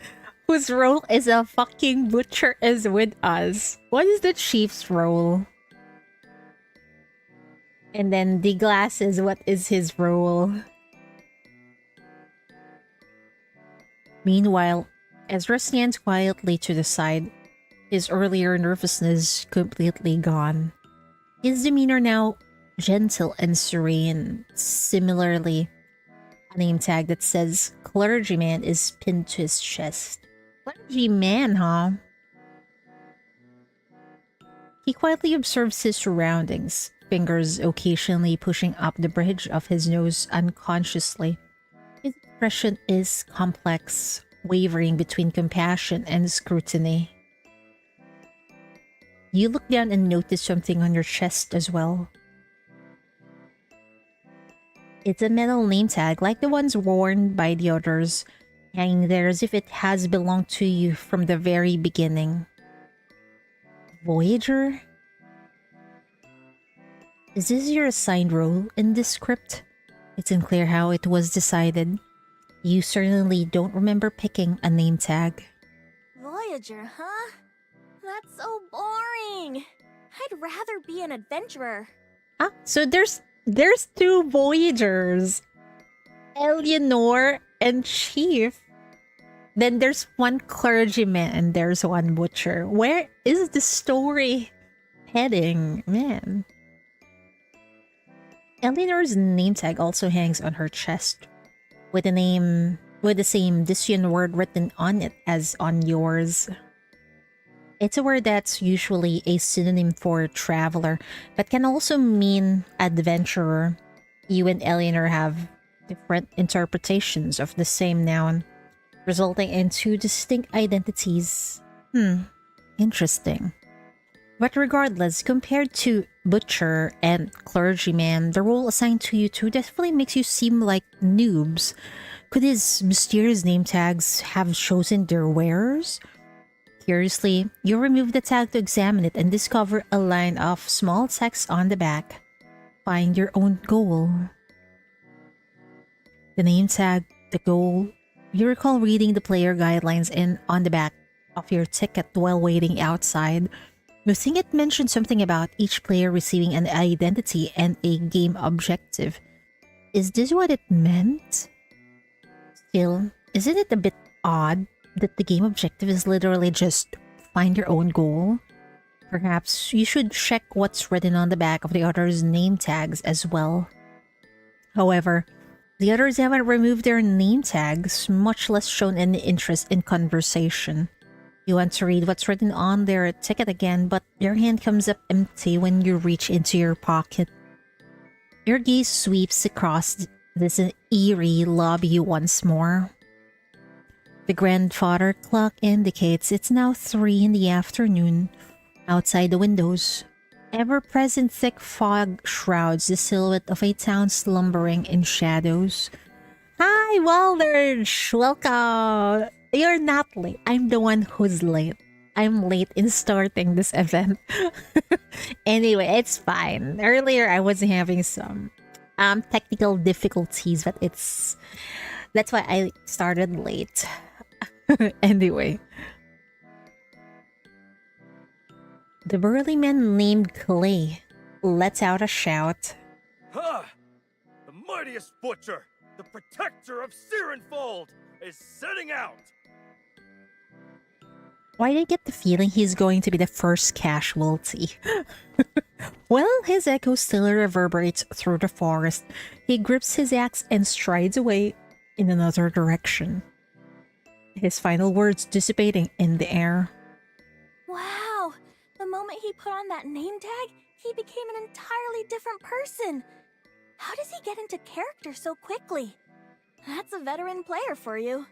whose role is a fucking butcher is with us. What is the chief's role? And then the glasses, what is his role? Meanwhile, Ezra stands quietly to the side, his earlier nervousness completely gone. His demeanor now gentle and serene. Similarly, a name tag that says clergyman is pinned to his chest. Clergyman, huh? He quietly observes his surroundings, fingers occasionally pushing up the bridge of his nose unconsciously. His expression is complex, wavering between compassion and scrutiny. You look down and notice something on your chest as well. It's a metal name tag, like the ones worn by the others, hanging there as if it has belonged to you from the very beginning. Voyager? Is this your assigned role in this script? It's unclear how it was decided. You certainly don't remember picking a name tag. Voyager, huh? That's so boring. I'd rather be an adventurer. Ah, so there's 2 Voyagers. Eleanor and Chief. Then there's 1 clergyman and there's 1 butcher. Where is the story heading? Man. Eleanor's name tag also hangs on her chest, with the same Disian word written on it as on yours. It's a word that's usually a synonym for traveler, but can also mean adventurer. You and Eleanor have different interpretations of the same noun, resulting in 2 distinct identities. Interesting. But regardless, compared to butcher and clergyman, the role assigned to you 2 definitely makes you seem like noobs. Could his mysterious name tags have chosen their wearers? Curiously, you remove the tag to examine it and discover a line of small text on the back. Find your own goal. The name tag, the goal. You recall reading the player guidelines on the back of your ticket while waiting outside. You think it mentioned something about each player receiving an identity and a game objective. Is this what it meant? Still, isn't it a bit odd that the game objective is literally just find your own goal? Perhaps you should check what's written on the back of the others' name tags as well. However, the others haven't removed their name tags, much less shown any interest in conversation. You want to read what's written on their ticket again, but your hand comes up empty when you reach into your pocket. Your gaze sweeps across this eerie lobby once more. The grandfather clock indicates it's now 3 in the afternoon. Outside the windows, ever-present thick fog shrouds the silhouette of a town slumbering in shadows. Hi, Waldurge! Welcome! You're not late. I'm the one who's late. I'm late in starting this event. Anyway, it's fine. Earlier, I was having some technical difficulties, but that's why I started late. Anyway. The burly man named Clay lets out a shout. Ha! The mightiest butcher, the protector of Sirenfold, is setting out! Why did I get the feeling he's going to be the first casualty? Well, his echo still reverberates through the forest. He grips his axe and strides away in another direction. His final words dissipating in the air. Wow! The moment he put on that name tag, he became an entirely different person. How does he get into character so quickly? That's a veteran player for you.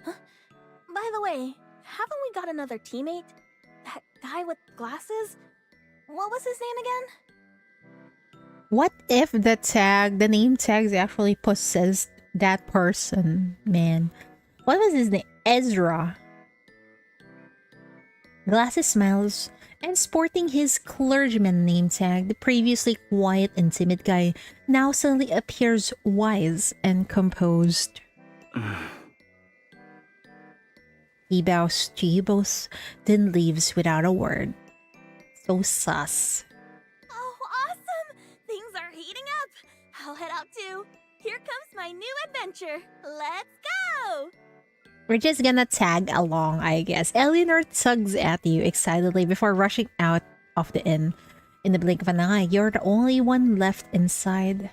Huh? By the way, haven't we got another teammate? That guy with glasses? What was his name again? What if the name tags actually possessed that person, man? What was his name? Ezra. Glasses smiles, and sporting his clergyman name tag, the previously quiet and timid guy now suddenly appears wise and composed. He bows to you both, then leaves without a word. So sus. Oh, awesome! Things are heating up. I'll head out too. Here comes my new adventure. Let's go! We're just gonna tag along, I guess. Eleanor tugs at you excitedly before rushing out of the inn. In the blink of an eye, you're the only one left inside.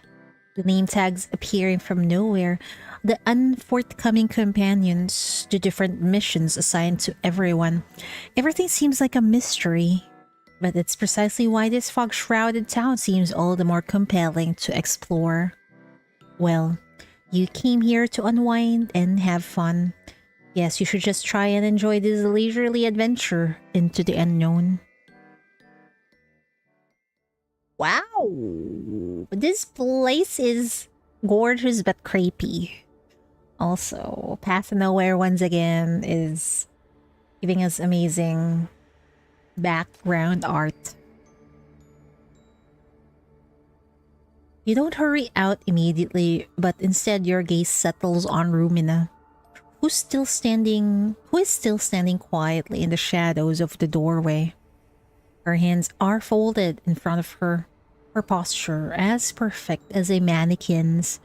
The name tags appearing from nowhere, the unforthcoming companions, the different missions assigned to everyone. Everything seems like a mystery, but it's precisely why this fog-shrouded town seems all the more compelling to explore. Well, you came here to unwind and have fun. Yes, you should just try and enjoy this leisurely adventure into the unknown. Wow! This place is gorgeous but creepy. Also, Path of Nowhere once again is giving us amazing background art. You don't hurry out immediately, but instead your gaze settles on Rumina, who is still standing quietly in the shadows of the doorway. Her hands are folded in front of her posture as perfect as a mannequin's.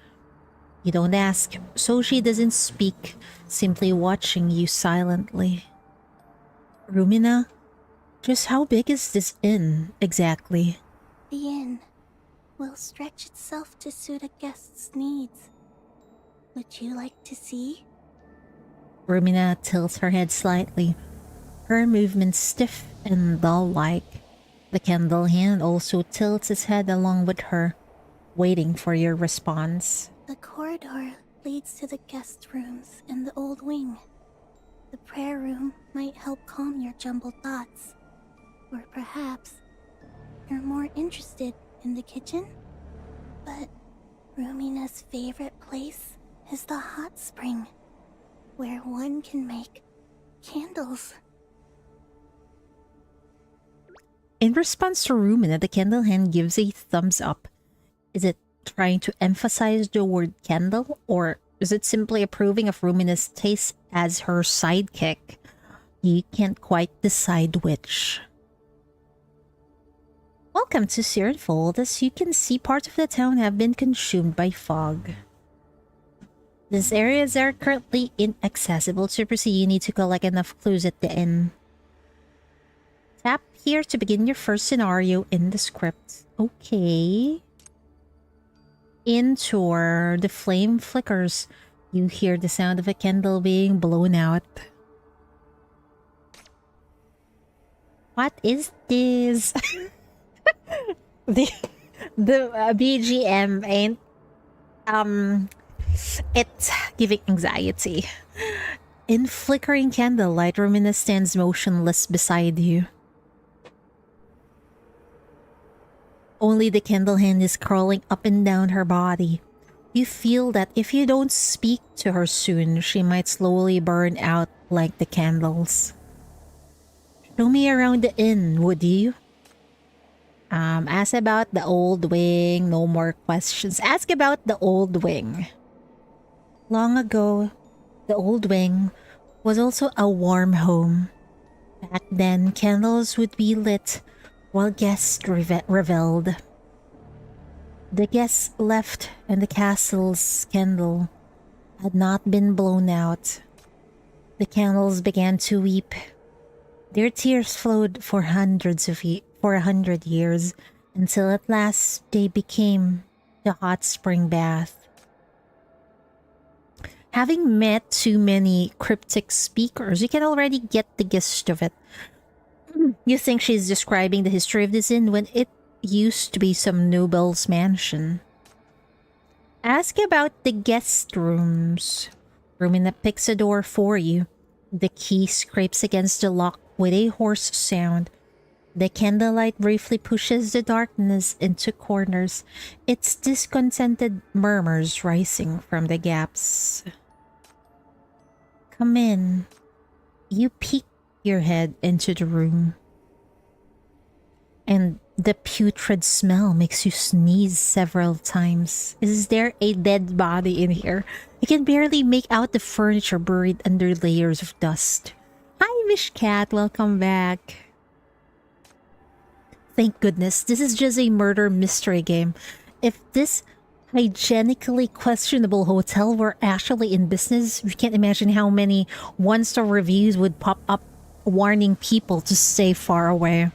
You don't ask, so she doesn't speak, simply watching you silently. Rumina, just how big is this inn exactly? The inn will stretch itself to suit a guest's needs. Would you like to see? Rumina tilts her head slightly, her movements stiff and doll-like. The candle hand also tilts its head along with her, waiting for your response. The corridor leads to the guest rooms in the old wing. The prayer room might help calm your jumbled thoughts. Or perhaps you're more interested in the kitchen? But Rumina's favorite place is the hot spring, where one can make candles. In response to Rumina, the candle hand gives a thumbs up. Is it trying to emphasize the word candle, or is it simply approving of Rumina's taste as her sidekick? You can't quite decide which. Welcome to Sirenfold. As you can see, parts of the town have been consumed by fog. These areas are currently inaccessible. To proceed, you need to collect enough clues at the inn. Tap here to begin your first scenario in the script. Okay. In tour, the flame flickers. You hear the sound of a candle being blown out. What is this? the BGM ain't it's giving anxiety. In flickering candlelight, Rumina stands motionless beside you. Only the candle hand is crawling up and down her body. You feel that if you don't speak to her soon, she might slowly burn out like the candles. Show me around the inn, would you? Ask about the old wing. No more questions. Ask about the old wing. Long ago, The old wing was also a warm home. Back then, candles would be lit while guests reveled. The guests left and the castle's candle had not been blown out. The candles began to weep. Their tears flowed for for 100 years, until at last they became the hot spring bath. Having met too many cryptic speakers, you can already get the gist of it. You think she's describing the history of this inn when it used to be some noble's mansion. Ask about the guest rooms. Rumina picks a door for you. The key scrapes against the lock with a hoarse sound. The candlelight briefly pushes the darkness into corners, its discontented murmurs rising from the gaps. Come in. You peek your head into the room, and the putrid smell makes you sneeze several times. Is there a dead body in here? You can barely make out the furniture buried under layers of dust. Hi, Mish Cat. Welcome back. Thank goodness, this is just a murder mystery game. If this hygienically questionable hotel were actually in business, you can't imagine how many one-star reviews would pop up warning people to stay far away.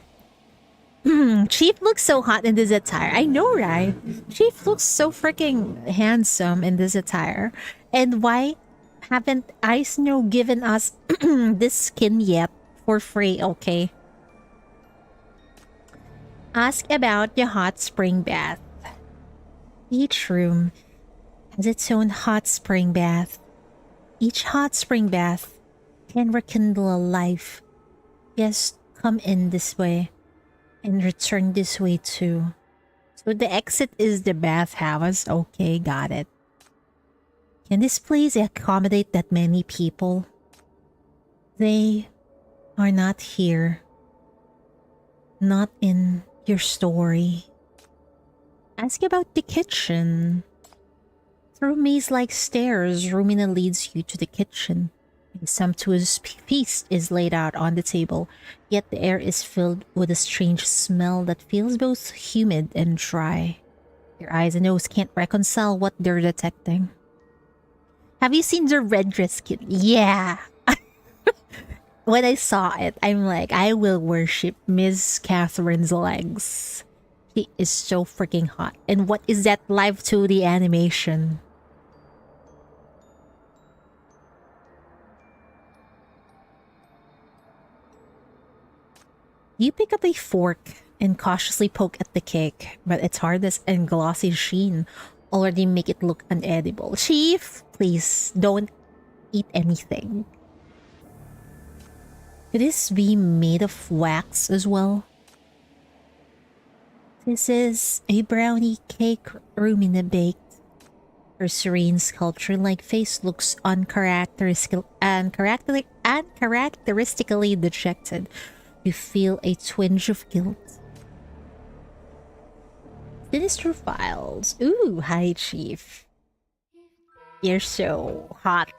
Chief looks so hot in this attire. I know, right? Chief looks so freaking handsome in this attire. And why haven't Ice Snow given us this skin yet for free, okay? Ask about the hot spring bath. Each room has its own hot spring bath. Each hot spring bath can rekindle a life. Yes, come in this way and return this way too. So the exit is the bathhouse. Okay, got it. Can this place accommodate that many people? They are not here. Not in your story. Ask about the kitchen. Through maze-like stairs, Rumina leads you to the kitchen. A sumptuous feast is laid out on the table, yet the air is filled with a strange smell that feels both humid and dry. Your eyes and nose can't reconcile what they're detecting. Have you seen the red dress kid? Yeah! When I saw it, I'm like, I will worship Miss Catherine's legs. She is so freaking hot. And what is that live 2D animation? You pick up a fork and cautiously poke at the cake, but its hardness and glossy sheen already make it look unedible. Chief, please don't eat anything. Could this be made of wax as well? This is a brownie cake Rumina baked. Her serene sculpture-like face looks uncharacteristically dejected. You feel a twinge of guilt. Sinister Files. Ooh, hi, Chief. You're so hot.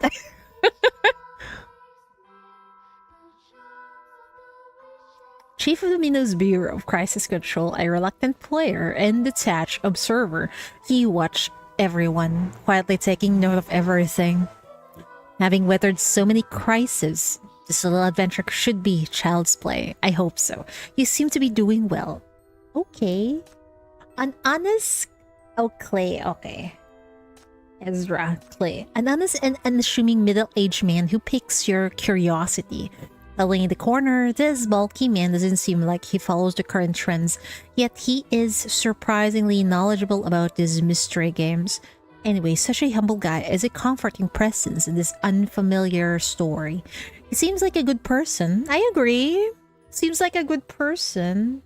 Chief of the Minos Bureau of Crisis Control, a reluctant player and detached observer, he watched everyone, quietly taking note of everything. Having weathered so many crises, this little adventure should be child's play. I hope so. You seem to be doing well. Okay. An honest... Oh, Clay. Okay. Ezra. Clay. An honest and unassuming middle-aged man who piques your curiosity. Huddling in the corner, this bulky man doesn't seem like he follows the current trends, yet he is surprisingly knowledgeable about these mystery games. Anyway, such a humble guy is a comforting presence in this unfamiliar story. He seems like a good person. I agree. Seems like a good person.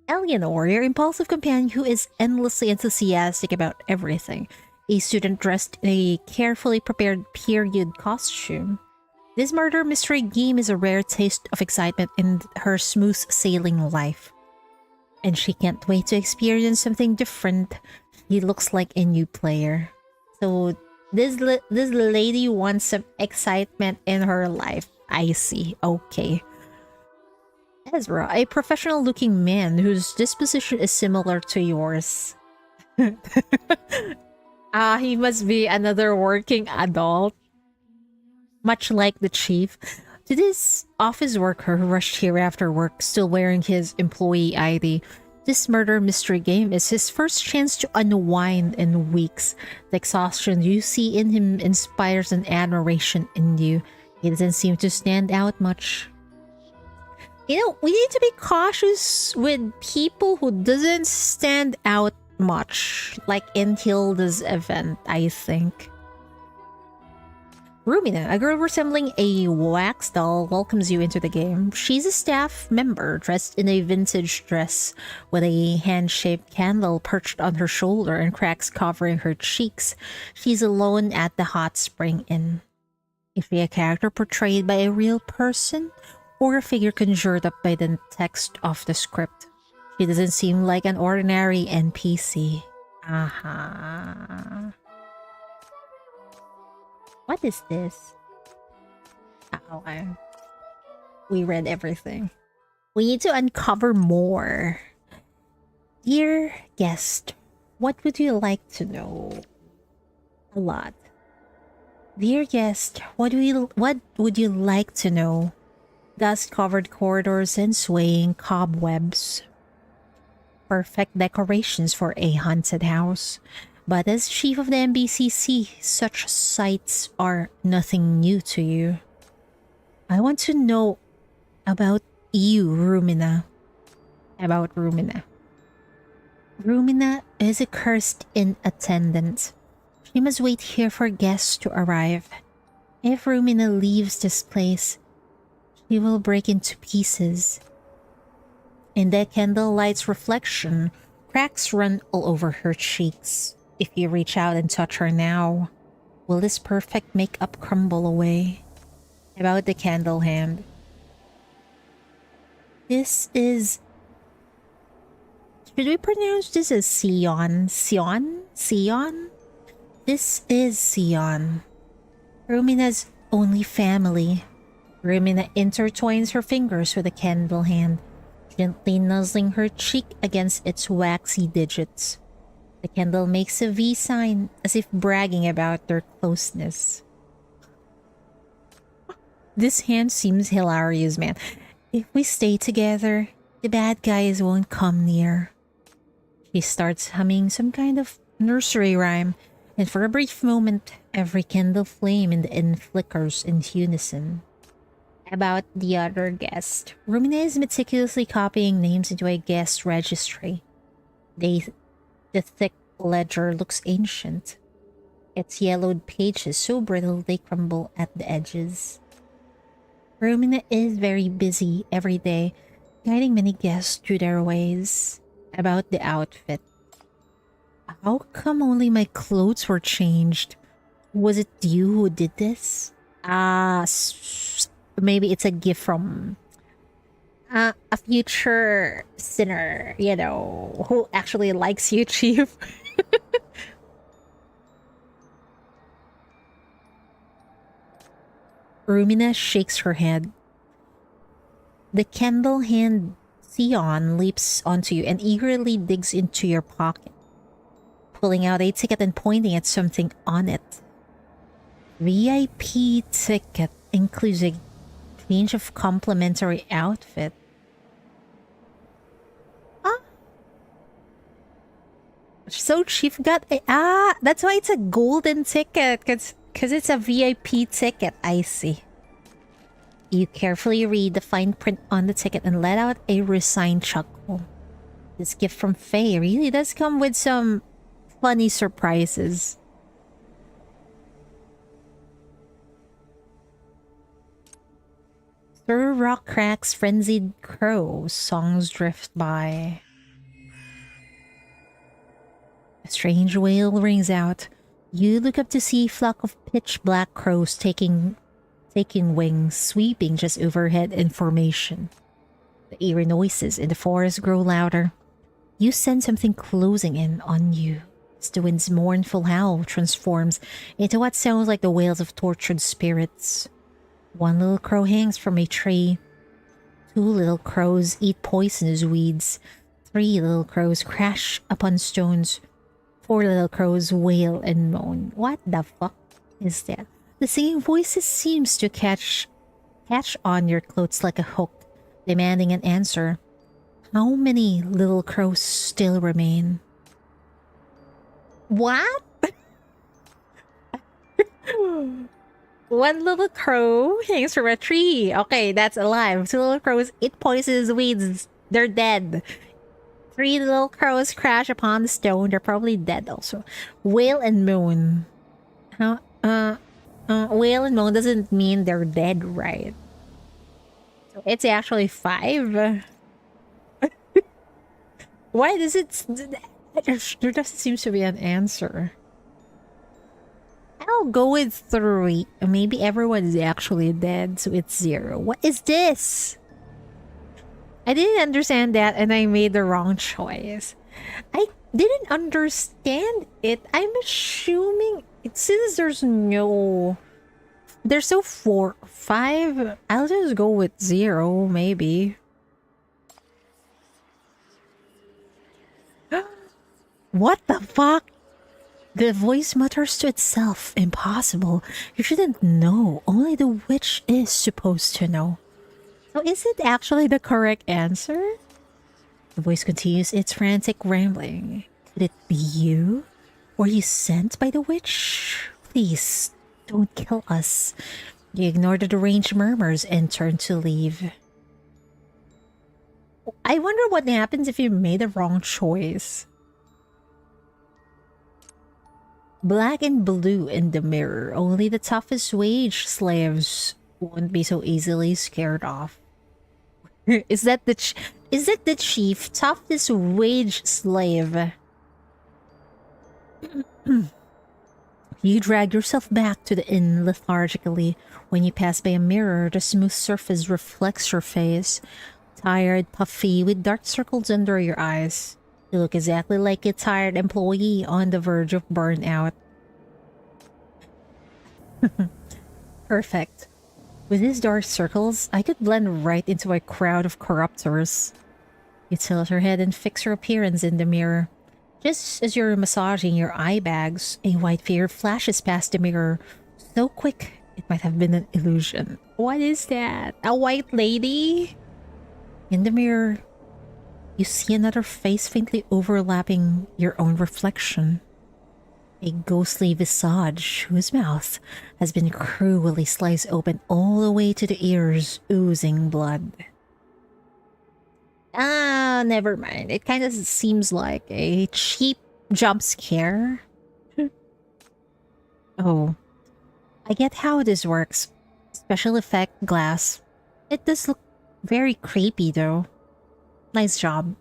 Eleanor, your impulsive companion who is endlessly enthusiastic about everything. A student dressed in a carefully prepared period costume. This murder mystery game is a rare taste of excitement in her smooth sailing life. And she can't wait to experience something different. He looks like a new player. So This lady wants some excitement in her life. I see. Okay. Ezra, a professional-looking man whose disposition is similar to yours. He must be another working adult. Much like the chief. To this office worker who rushed here after work, still wearing his employee ID, this murder mystery game is his first chance to unwind in weeks. The exhaustion you see in him inspires an admiration in you. He doesn't seem to stand out much. You know, we need to be cautious with people who doesn't stand out much. Like in Hilda's event, I think. Rumina, a girl resembling a wax doll, welcomes you into the game. She's a staff member dressed in a vintage dress with a hand-shaped candle perched on her shoulder and cracks covering her cheeks. She's alone at the hot spring inn. Is she a character portrayed by a real person or a figure conjured up by the text of the script? She doesn't seem like an ordinary NPC. What is this? Oh, we read everything. We need to uncover more. Dear guest, what would you like to know? A lot. Dear guest, what would you like to know? Dust-covered corridors and swaying cobwebs. Perfect decorations for a haunted house. But as chief of the MBCC, such sights are nothing new to you. I want to know about you, Rumina. About Rumina. Rumina is a cursed inn attendant. She must wait here for guests to arrive. If Rumina leaves this place, she will break into pieces. In the candlelight's reflection, cracks run all over her cheeks. If you reach out and touch her now, will this perfect makeup crumble away? About the candle hand. This is... Should we pronounce this as Sion? Sion? Sion? This is Sion. Rumina's only family. Rumina intertwines her fingers with the candle hand, gently nuzzling her cheek against its waxy digits. The candle makes a V sign, as if bragging about their closeness. This hand seems hilarious, man. If we stay together, the bad guys won't come near. She starts humming some kind of nursery rhyme, and for a brief moment, every candle flame in the inn flickers in unison. About the other guest. Rumina is meticulously copying names into a guest registry. The thick ledger looks ancient. Its yellowed pages so brittle they crumble at the edges. Rumina is very busy every day, guiding many guests through their ways. About the outfit. How come only my clothes were changed? Was it you who did this? Maybe it's a gift from a future sinner, you know, who actually likes you, Chief. Rumina shakes her head. The candle hand Sion leaps onto you and eagerly digs into your pocket, pulling out a ticket and pointing at something on it. VIP ticket includes a change of complimentary outfit. So Chief got a... that's why it's a golden ticket. Because it's a VIP ticket. I see. You carefully read the fine print on the ticket and let out a resigned chuckle. This gift from Faye really does come with some funny surprises. Through rock cracks, frenzied crows, songs drift by. A strange wail rings out. You look up to see a flock of pitch black crows taking wings, sweeping just overhead in formation. The eerie noises in the forest grow louder. You sense something closing in on you. as the wind's mournful howl transforms into what sounds like the wails of tortured spirits. One little crow hangs from a tree. 2 little crows eat poisonous weeds. 3 little crows crash upon stones. 4 little crows wail and moan. What the fuck is that? The singing voices seems to catch on your clothes like a hook, demanding an answer. How many little crows still remain? What? 1 little crow hangs from a tree. Okay, that's alive. 2 little crows eat poisonous weeds. They're dead. 3 little crows crash upon the stone. They're probably dead also. Wail and moan. Wail and moan doesn't mean they're dead, right? So it's actually 5. Why does it... There doesn't seem to be an answer. I'll go with 3. Maybe everyone's actually dead, so it's 0. What is this? I didn't understand that and I made the wrong choice. I didn't understand it. I'm assuming... Since there's no... There's no 4, 5, I'll just go with 0, maybe. What the fuck? The voice mutters to itself. Impossible. You shouldn't know. Only the witch is supposed to know. So is it actually the correct answer? The voice continues its frantic rambling. Could it be you? Were you sent by the witch? Please, don't kill us. You ignore the deranged murmurs and turn to leave. I wonder what happens if you made the wrong choice. Black and blue in the mirror. Only the toughest wage slaves won't be so easily scared off. Is that the chief? Toughest wage slave. You drag yourself back to the inn lethargically. When you pass by a mirror, the smooth surface reflects your face. Tired, puffy, with dark circles under your eyes. You look exactly like a tired employee on the verge of burnout. Perfect. With these dark circles, I could blend right into a crowd of corruptors. You tilt your head and fix your appearance in the mirror. Just as you're massaging your eye bags, a white figure flashes past the mirror. So quick, it might have been an illusion. What is that? A white lady? In the mirror, you see another face faintly overlapping your own reflection. A ghostly visage whose mouth has been cruelly sliced open all the way to the ears, oozing blood. Ah, never mind. It kind of seems like a cheap jump scare. Oh, I get how this works. Special effect glass. It does look very creepy though. Nice job.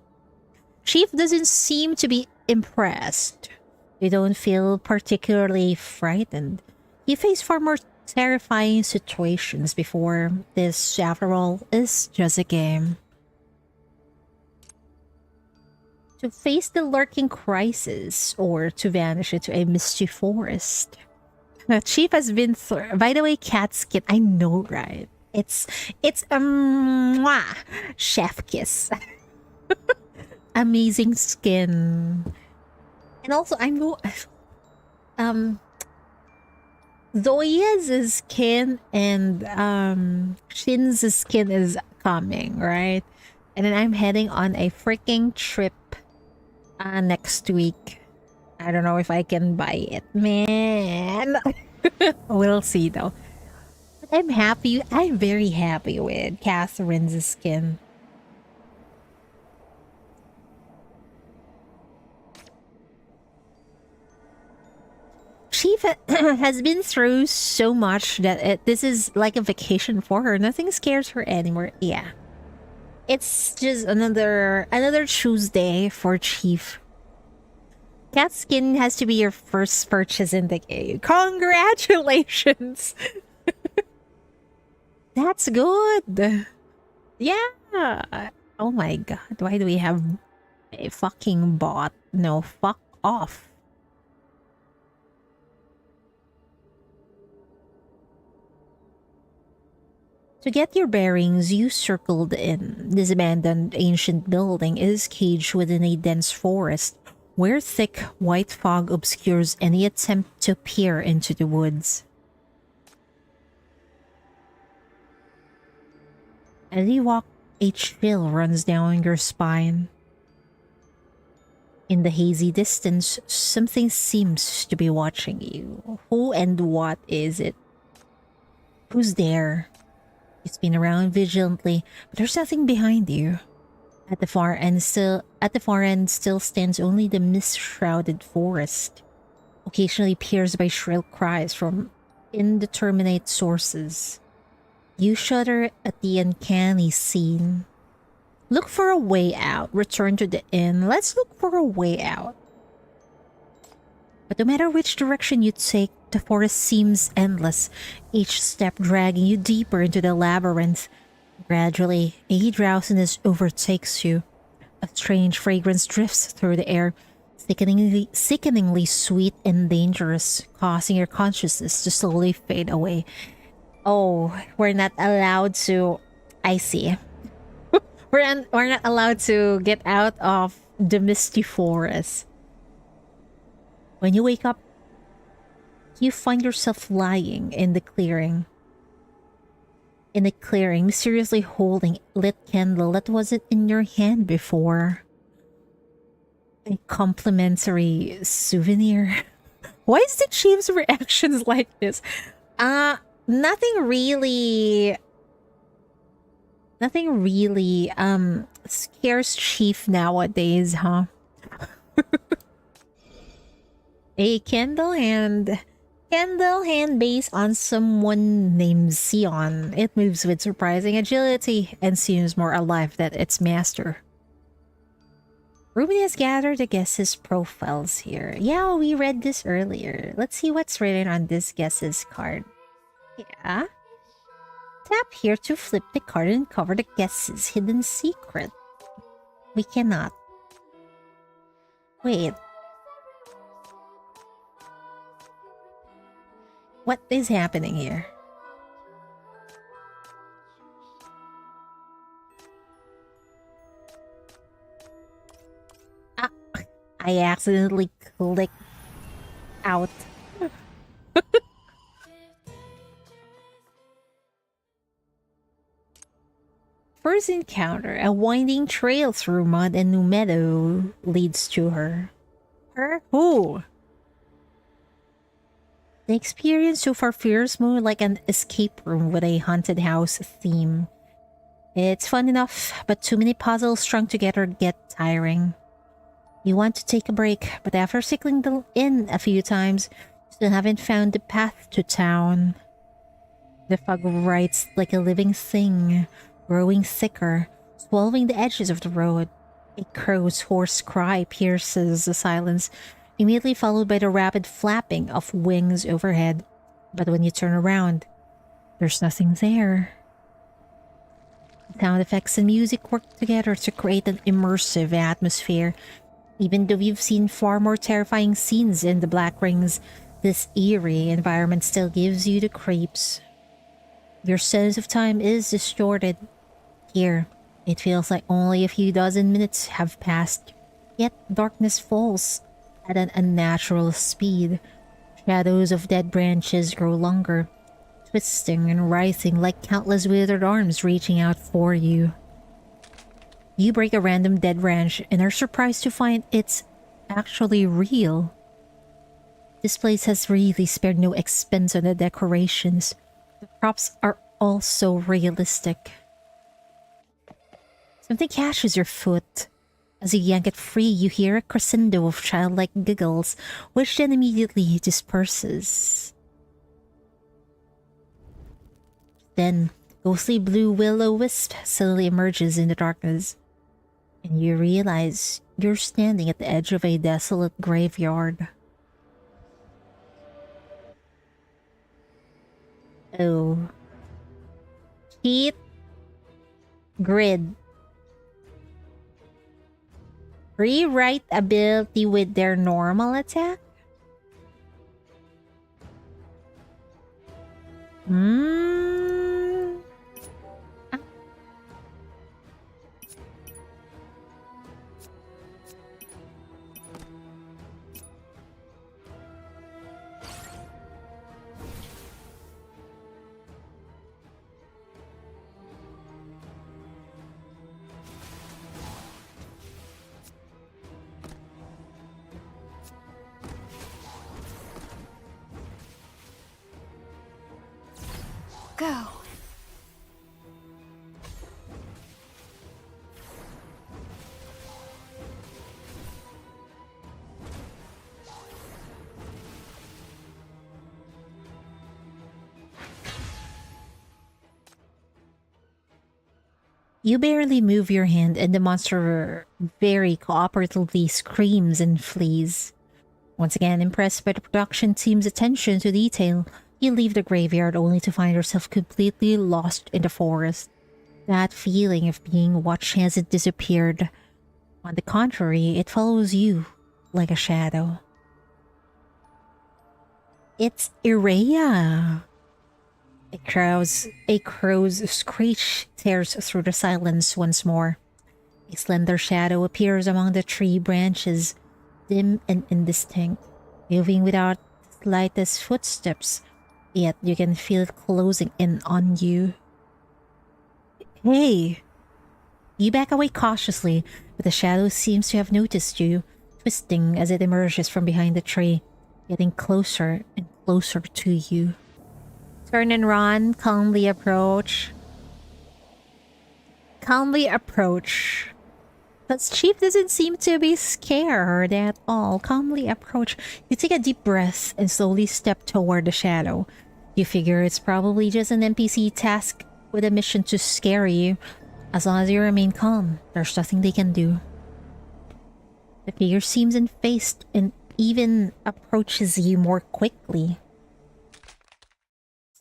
Chief doesn't seem to be impressed. You don't feel particularly frightened. You face far more terrifying situations before. This, after all, is just a game. To face the lurking crisis or to vanish into a misty forest. The Chief has been through. By the way, cat skin. I know, right? It's mwah, chef kiss. Amazing skin. And also, I know Zoya's skin and Shin's skin is coming, right? And then I'm heading on a freaking trip next week. I don't know if I can buy it, man. We'll see though. But I'm happy. I'm very happy with Catherine's skin. Chief has been through so much that this is like a vacation for her. Nothing scares her anymore. Yeah. It's just another Tuesday for Chief. Cat skin has to be your first purchase in the game. Congratulations! That's good. Yeah. Oh my god. Why do we have a fucking bot? No, fuck off. To get your bearings, you circled in. This abandoned ancient building is caged within a dense forest, where thick white fog obscures any attempt to peer into the woods. As you walk, a chill runs down your spine. In the hazy distance, something seems to be watching you. Who and what is it? Who's there? You spin around vigilantly, but there's nothing behind you. At the far end still stands only the mist-shrouded forest, occasionally pierced by shrill cries from indeterminate sources. You shudder at the uncanny scene. Look for a way out. Return to the inn. Let's look for a way out. But no matter which direction you take, the forest seems endless, each step dragging you deeper into the labyrinth. Gradually, a drowsiness overtakes you. A strange fragrance drifts through the air, sickeningly sweet and dangerous, causing your consciousness to slowly fade away. Oh, we're not allowed to... I see. We're not allowed to get out of the misty forest. When you wake up, you find yourself lying in the clearing. In a clearing, mysteriously holding a lit candle that wasn't in your hand before. A complimentary souvenir. Why is the chief's reactions like this? Nothing really scares Chief nowadays, huh? A candle hand based on someone named Sion. It moves with surprising agility and seems more alive than its master. Ruby has gathered the guests' profiles here. Yeah, we read this earlier. Let's see what's written on this guest's card. Yeah. Tap here to flip the card and cover the guest's hidden secret. We cannot. Wait. What is happening here? Ah, I accidentally clicked out. First encounter, a winding trail through mud and new meadow leads to her. Her? Who? The experience so far feels more like an escape room with a haunted house theme. It's fun enough, but too many puzzles strung together get tiring. You want to take a break, but after cycling in a few times, you still haven't found the path to town. The fog writes like a living thing, growing thicker, swallowing the edges of the road. A crow's hoarse cry pierces the silence, immediately followed by the rapid flapping of wings overhead. But when you turn around, there's nothing there. Sound effects and music work together to create an immersive atmosphere. Even though you've seen far more terrifying scenes in the Black Rings, this eerie environment still gives you the creeps. Your sense of time is distorted. Here, it feels like only a few dozen minutes have passed, yet darkness falls at an unnatural speed. Shadows of dead branches grow longer, twisting and writhing like countless withered arms reaching out for you. You break a random dead branch and are surprised to find it's actually real. This place has really spared no expense on the decorations. The props are also realistic. Something catches your foot. As you yank it free, you hear a crescendo of childlike giggles, which then immediately disperses. Then, ghostly blue will-o-wisp suddenly emerges in the darkness, and you realize you're standing at the edge of a desolate graveyard. Oh. Cheat. Grid. Rewrite ability with their normal attack? go. You barely move your hand and the monster very cooperatively screams and flees. Once again, impressed by the production team's attention to detail, you leave the graveyard only to find yourself completely lost in the forest. That feeling of being watched hasn't disappeared. On the contrary, it follows you like a shadow. It's Irrheia! A crow's screech tears through the silence once more. A slender shadow appears among the tree branches, dim and indistinct, moving without the slightest footsteps, yet you can feel it closing in on you. Hey! You back away cautiously, but the shadow seems to have noticed you, twisting as it emerges from behind the tree, getting closer and closer to you. Turn and run, calmly approach. Calmly approach. But Chief doesn't seem to be scared at all. Calmly approach. You take a deep breath and slowly step toward the shadow. You figure it's probably just an NPC task with a mission to scare you. As long as you remain calm, there's nothing they can do. The figure seems unfazed and even approaches you more quickly.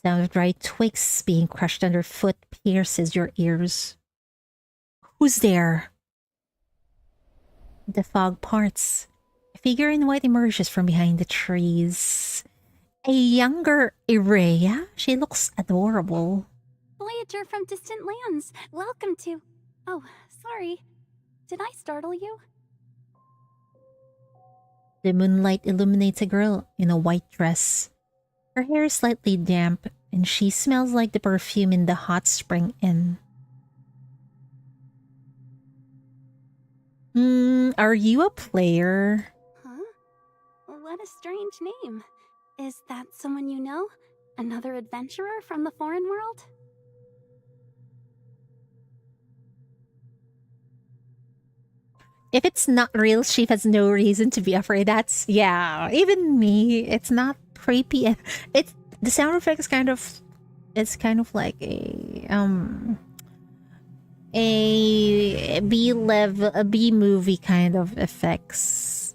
Sound of dry twigs being crushed underfoot pierces your ears. Who's there? The fog parts. A figure in white emerges from behind the trees. A younger Irrheia? She looks adorable. Voyager from distant lands. Welcome to... Oh, sorry. Did I startle you? The moonlight illuminates a girl in a white dress. Her hair is slightly damp, and she smells like the perfume in the hot spring inn. Are you a player? Huh? What a strange name. Is that someone you know? Another adventurer from the foreign world? If it's not real, she has no reason to be afraid. That's, yeah, even me, it's not creepy. It's, the sound effect is kind of, it's kind of like a B movie kind of effects.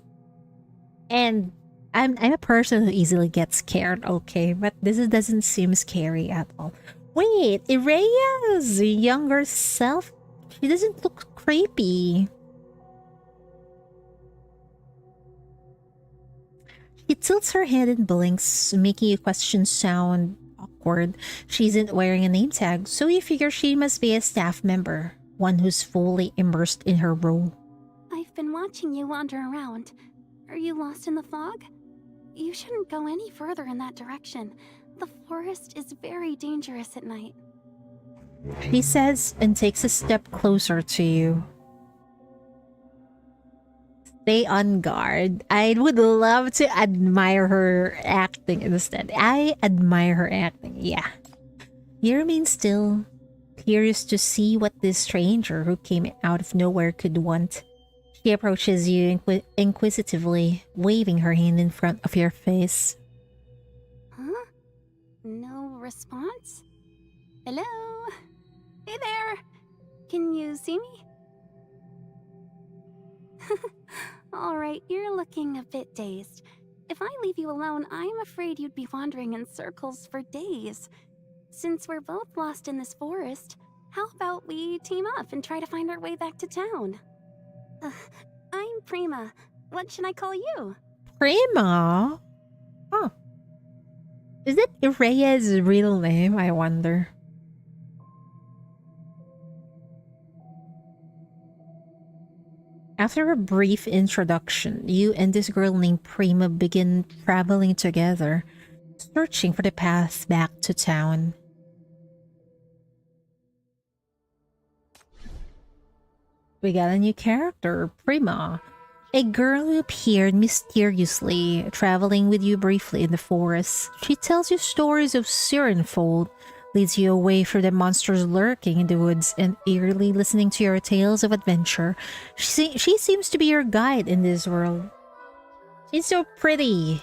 And I'm a person who easily gets scared, okay, but doesn't seem scary at all. Wait, Irrheia's younger self, she doesn't look creepy. She tilts her head and blinks, making a question sound awkward. She isn't wearing a name tag, so you figure she must be a staff member, one who's fully immersed in her role. I've been watching you wander around. Are you lost in the fog? You shouldn't go any further in that direction. The forest is very dangerous at night. She says and takes a step closer to you. Stay on guard. I would love to admire her acting instead. I admire her acting, yeah. You remain still, curious to see what this stranger who came out of nowhere could want. She approaches you inquisitively, waving her hand in front of your face. Huh? No response? Hello? Hey there! Can you see me? Alright, you're looking a bit dazed. If I leave you alone, I'm afraid you'd be wandering in circles for days. Since we're both lost in this forest, how about we team up and try to find our way back to town? I'm Prima. What should I call you? Prima? Huh. Is it Irrheia's real name, I wonder? After a brief introduction, you and this girl named Prima begin traveling together, searching for the path back to town. We got a new character, Prima, a girl who appeared mysteriously, traveling with you briefly in the forest. She tells you stories of Sirenfold, leads you away from the monsters lurking in the woods and eagerly listening to your tales of adventure. She seems to be your guide in this world. She's so pretty.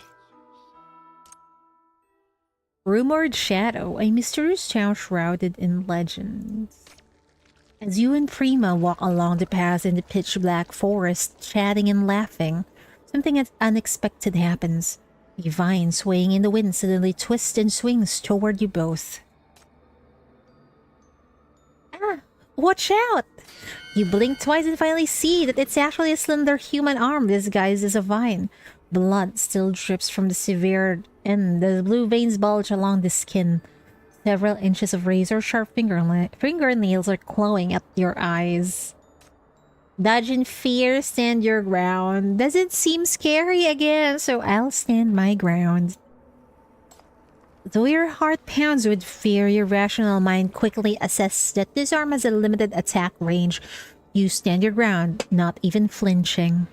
Rumored Shadow, a mysterious town shrouded in legends. As you and Prima walk along the path in the pitch-black forest, chatting and laughing, something unexpected happens. A vine swaying in the wind suddenly twists and swings toward you both. Ah! Watch out! You blink twice and finally see that it's actually a slender human arm disguised as a vine. Blood still drips from the severed end. The blue veins bulge along the skin. Several inches of razor-sharp fingernails are clawing at your eyes. Dodge in fear, stand your ground. Doesn't seem scary again, so I'll stand my ground. Though your heart pounds with fear, your rational mind quickly assesses that this arm has a limited attack range. You stand your ground, not even flinching.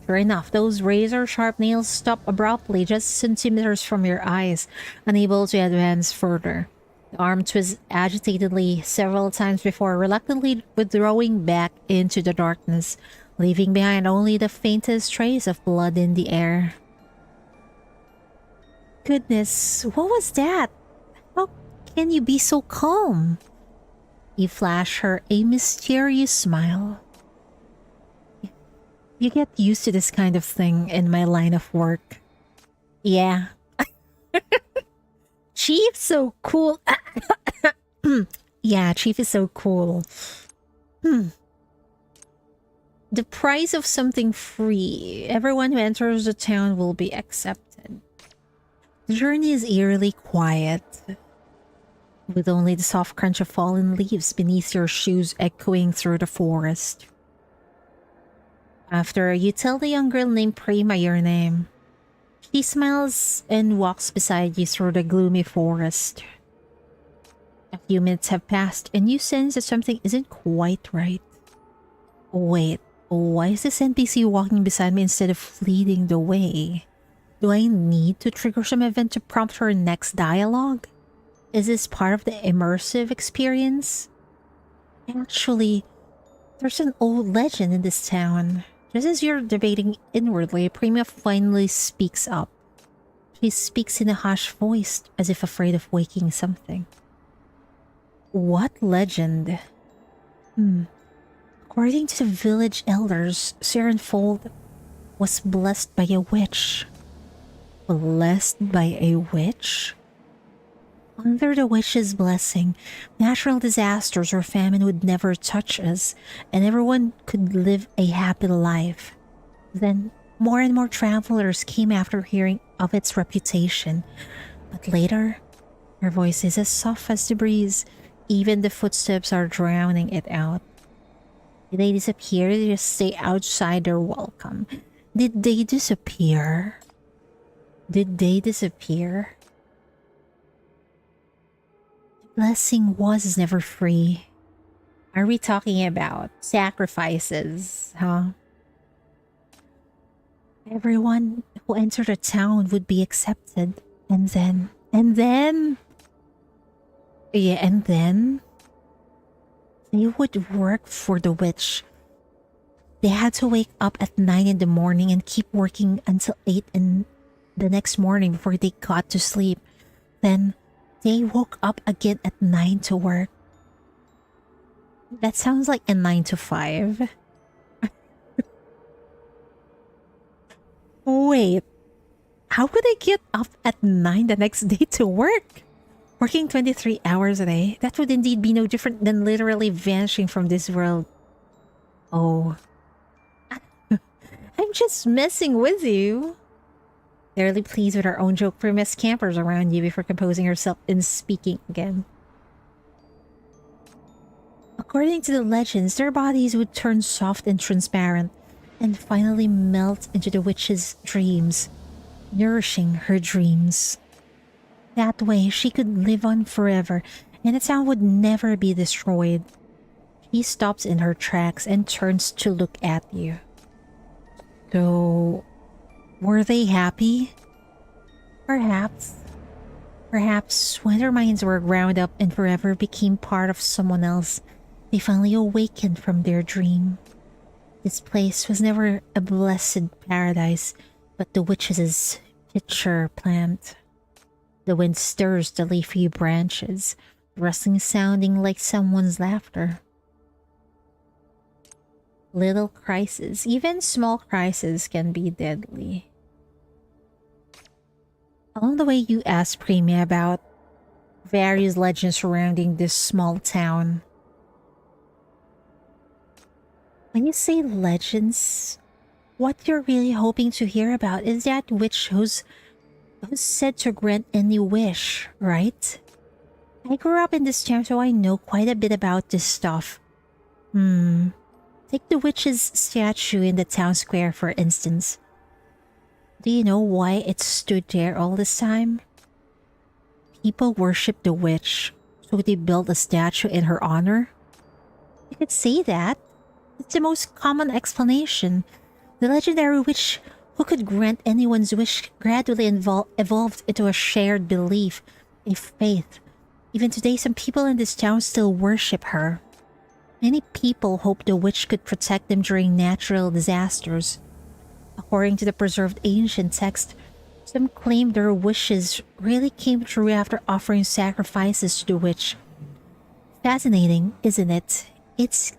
Sure enough, those razor-sharp nails stop abruptly just centimeters from your eyes, unable to advance further. The arm twists agitatedly several times before reluctantly withdrawing back into the darkness, leaving behind only the faintest trace of blood in the air. Goodness, what was that? How can you be so calm? You flash her a mysterious smile. You get used to this kind of thing in my line of work. Yeah. Chief's so cool. Yeah, Chief is so cool. The price of something free. Everyone who enters the town will be accepted. The journey is eerily quiet, with only the soft crunch of fallen leaves beneath your shoes echoing through the forest. After you tell the young girl named Prima your name, she smiles and walks beside you through the gloomy forest. A few minutes have passed and you sense that something isn't quite right. Wait, why is this NPC walking beside me instead of leading the way? Do I need to trigger some event to prompt her next dialogue? Is this part of the immersive experience? Actually, there's an old legend in this town. Just as you're debating inwardly, Prima finally speaks up. She speaks in a hushed voice, as if afraid of waking something. What legend? According to the village elders, Sirenfold was blessed by a witch. Blessed by a witch? Under the witch's blessing, natural disasters or famine would never touch us, and everyone could live a happy life. Then, more and more travelers came after hearing of its reputation. But later, her voice is as soft as the breeze. Even the footsteps are drowning it out. Did they disappear? Did they just stay outside their welcome? Did they disappear? Did they disappear? Blessing was never free. Are we talking about sacrifices, huh? Everyone who entered a town would be accepted. And then... they would work for the witch. They had to wake up at 9 in the morning and keep working until 8 in the next morning before they got to sleep. Then they woke up again at 9 to work. That sounds like a 9 to 5. Wait, how could I get up at 9 the next day to work? Working 23 hours a day? That would indeed be no different than literally vanishing from this world. Oh. I'm just messing with you. Barely pleased with her own joke, Prima scampers around you before composing herself and speaking again. According to the legends, their bodies would turn soft and transparent, and finally melt into the witch's dreams, nourishing her dreams. That way, she could live on forever, and the town would never be destroyed. She stops in her tracks and turns to look at you. So, were they happy? Perhaps. Perhaps when their minds were ground up and forever became part of someone else, they finally awakened from their dream. This place was never a blessed paradise, but the witches' pitcher plant. The wind stirs the leafy branches, rustling sounding like someone's laughter. Little crises, even small crises, can be deadly. Along the way, you asked Premia about various legends surrounding this small town. When you say legends, what you're really hoping to hear about is that witch who's said to grant any wish, right? I grew up in this town, so I know quite a bit about this stuff. Take the witch's statue in the town square, for instance. Do you know why it stood there all this time? People worship the witch, so they built a statue in her honor. You could say that. It's the most common explanation. The legendary witch who could grant anyone's wish gradually evolved into a shared belief, a faith. Even today, some people in this town still worship her. Many people hope the witch could protect them during natural disasters. According to the preserved ancient text, some claim their wishes really came true after offering sacrifices to the witch. Fascinating, isn't it? It's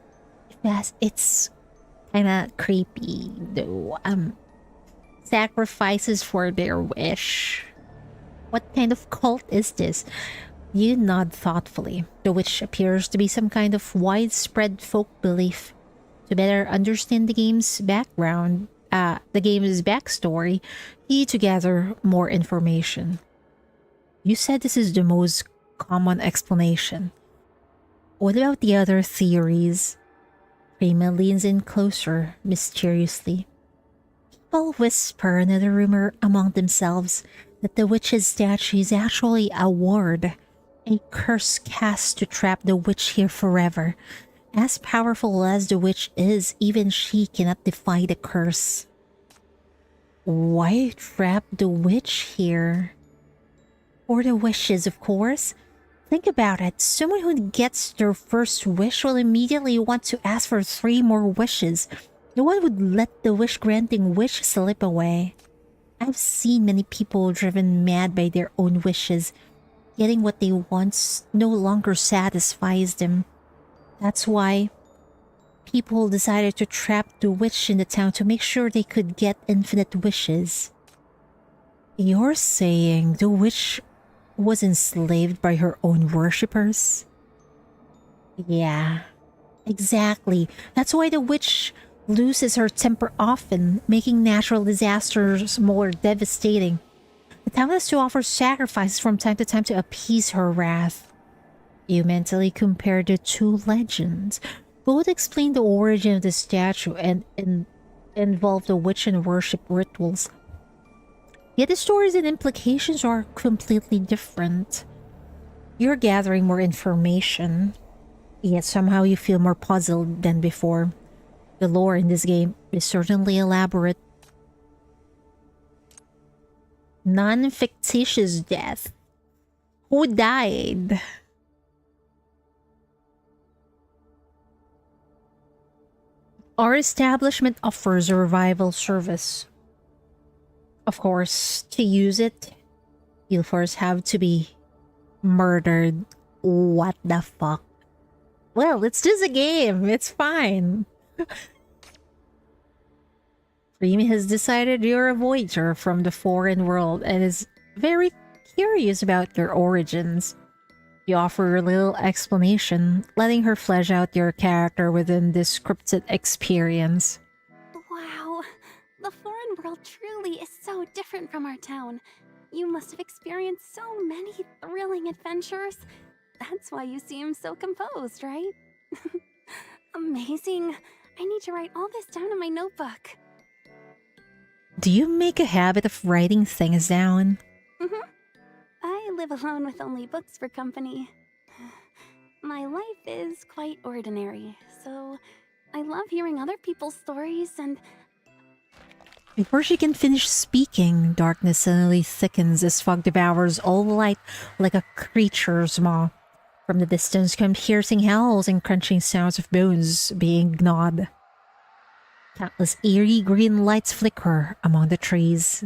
kinda creepy, though. Sacrifices for their wish. What kind of cult is this? You nod thoughtfully. The witch appears to be some kind of widespread folk belief. To better understand the game's background, the game's backstory, you need to gather more information. You said this is the most common explanation. What about the other theories? Prima leans in closer, mysteriously. People whisper another rumor among themselves that the witch's statue is actually a ward, a curse cast to trap the witch here forever. As powerful as the witch is, even she cannot defy the curse. Why trap the witch here? For the wishes, of course. Think about it. Someone who gets their first wish will immediately want to ask for 3 more wishes. No one would let the wish-granting wish slip away. I've seen many people driven mad by their own wishes. Getting what they want no longer satisfies them. That's why people decided to trap the witch in the town to make sure they could get infinite wishes. You're saying the witch was enslaved by her own worshippers? Yeah, exactly. That's why the witch loses her temper often, making natural disasters more devastating. The town has to offer sacrifices from time to time to appease her wrath. You mentally compare the 2 legends. Both explain the origin of the statue and involve the witch and worship rituals. Yet the stories and implications are completely different. You're gathering more information, yet somehow you feel more puzzled than before. The lore in this game is certainly elaborate. Non-fictitious death. Who died? Our establishment offers a revival service. Of course, to use it, you'll first have to be murdered. What the fuck? Well, it's just a game. It's fine. Remy has decided you're a voyager from the foreign world and is very curious about your origins. You offer a little explanation, letting her flesh out your character within this scripted experience. Wow, the foreign world truly is so different from our town. You must have experienced so many thrilling adventures. That's why you seem so composed, right? Amazing. I need to write all this down in my notebook. Do you make a habit of writing things down? I live alone with only books for company. My life is quite ordinary, so I love hearing other people's stories and... Before she can finish speaking, darkness suddenly thickens as fog devours all the light like a creature's maw. From the distance come piercing howls and crunching sounds of bones being gnawed. Countless eerie green lights flicker among the trees.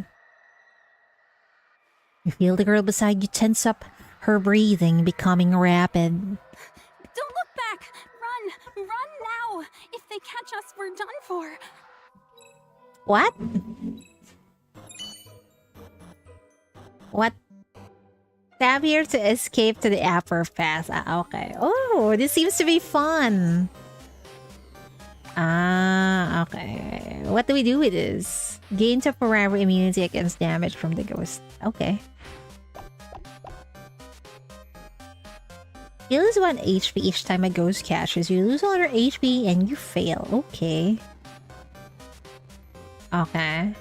You feel the girl beside you tense up, her breathing becoming rapid. Don't look back! Run! Run now! If they catch us, we're done for! What? What? Tap here to escape to the upper path. Ah, okay. Oh, this seems to be fun. Ah, okay. What do we do with this? Gain temporary immunity against damage from the ghost. Okay. You lose 1 HP each time a ghost catches. You lose all your HP and you fail. Okay. Okay.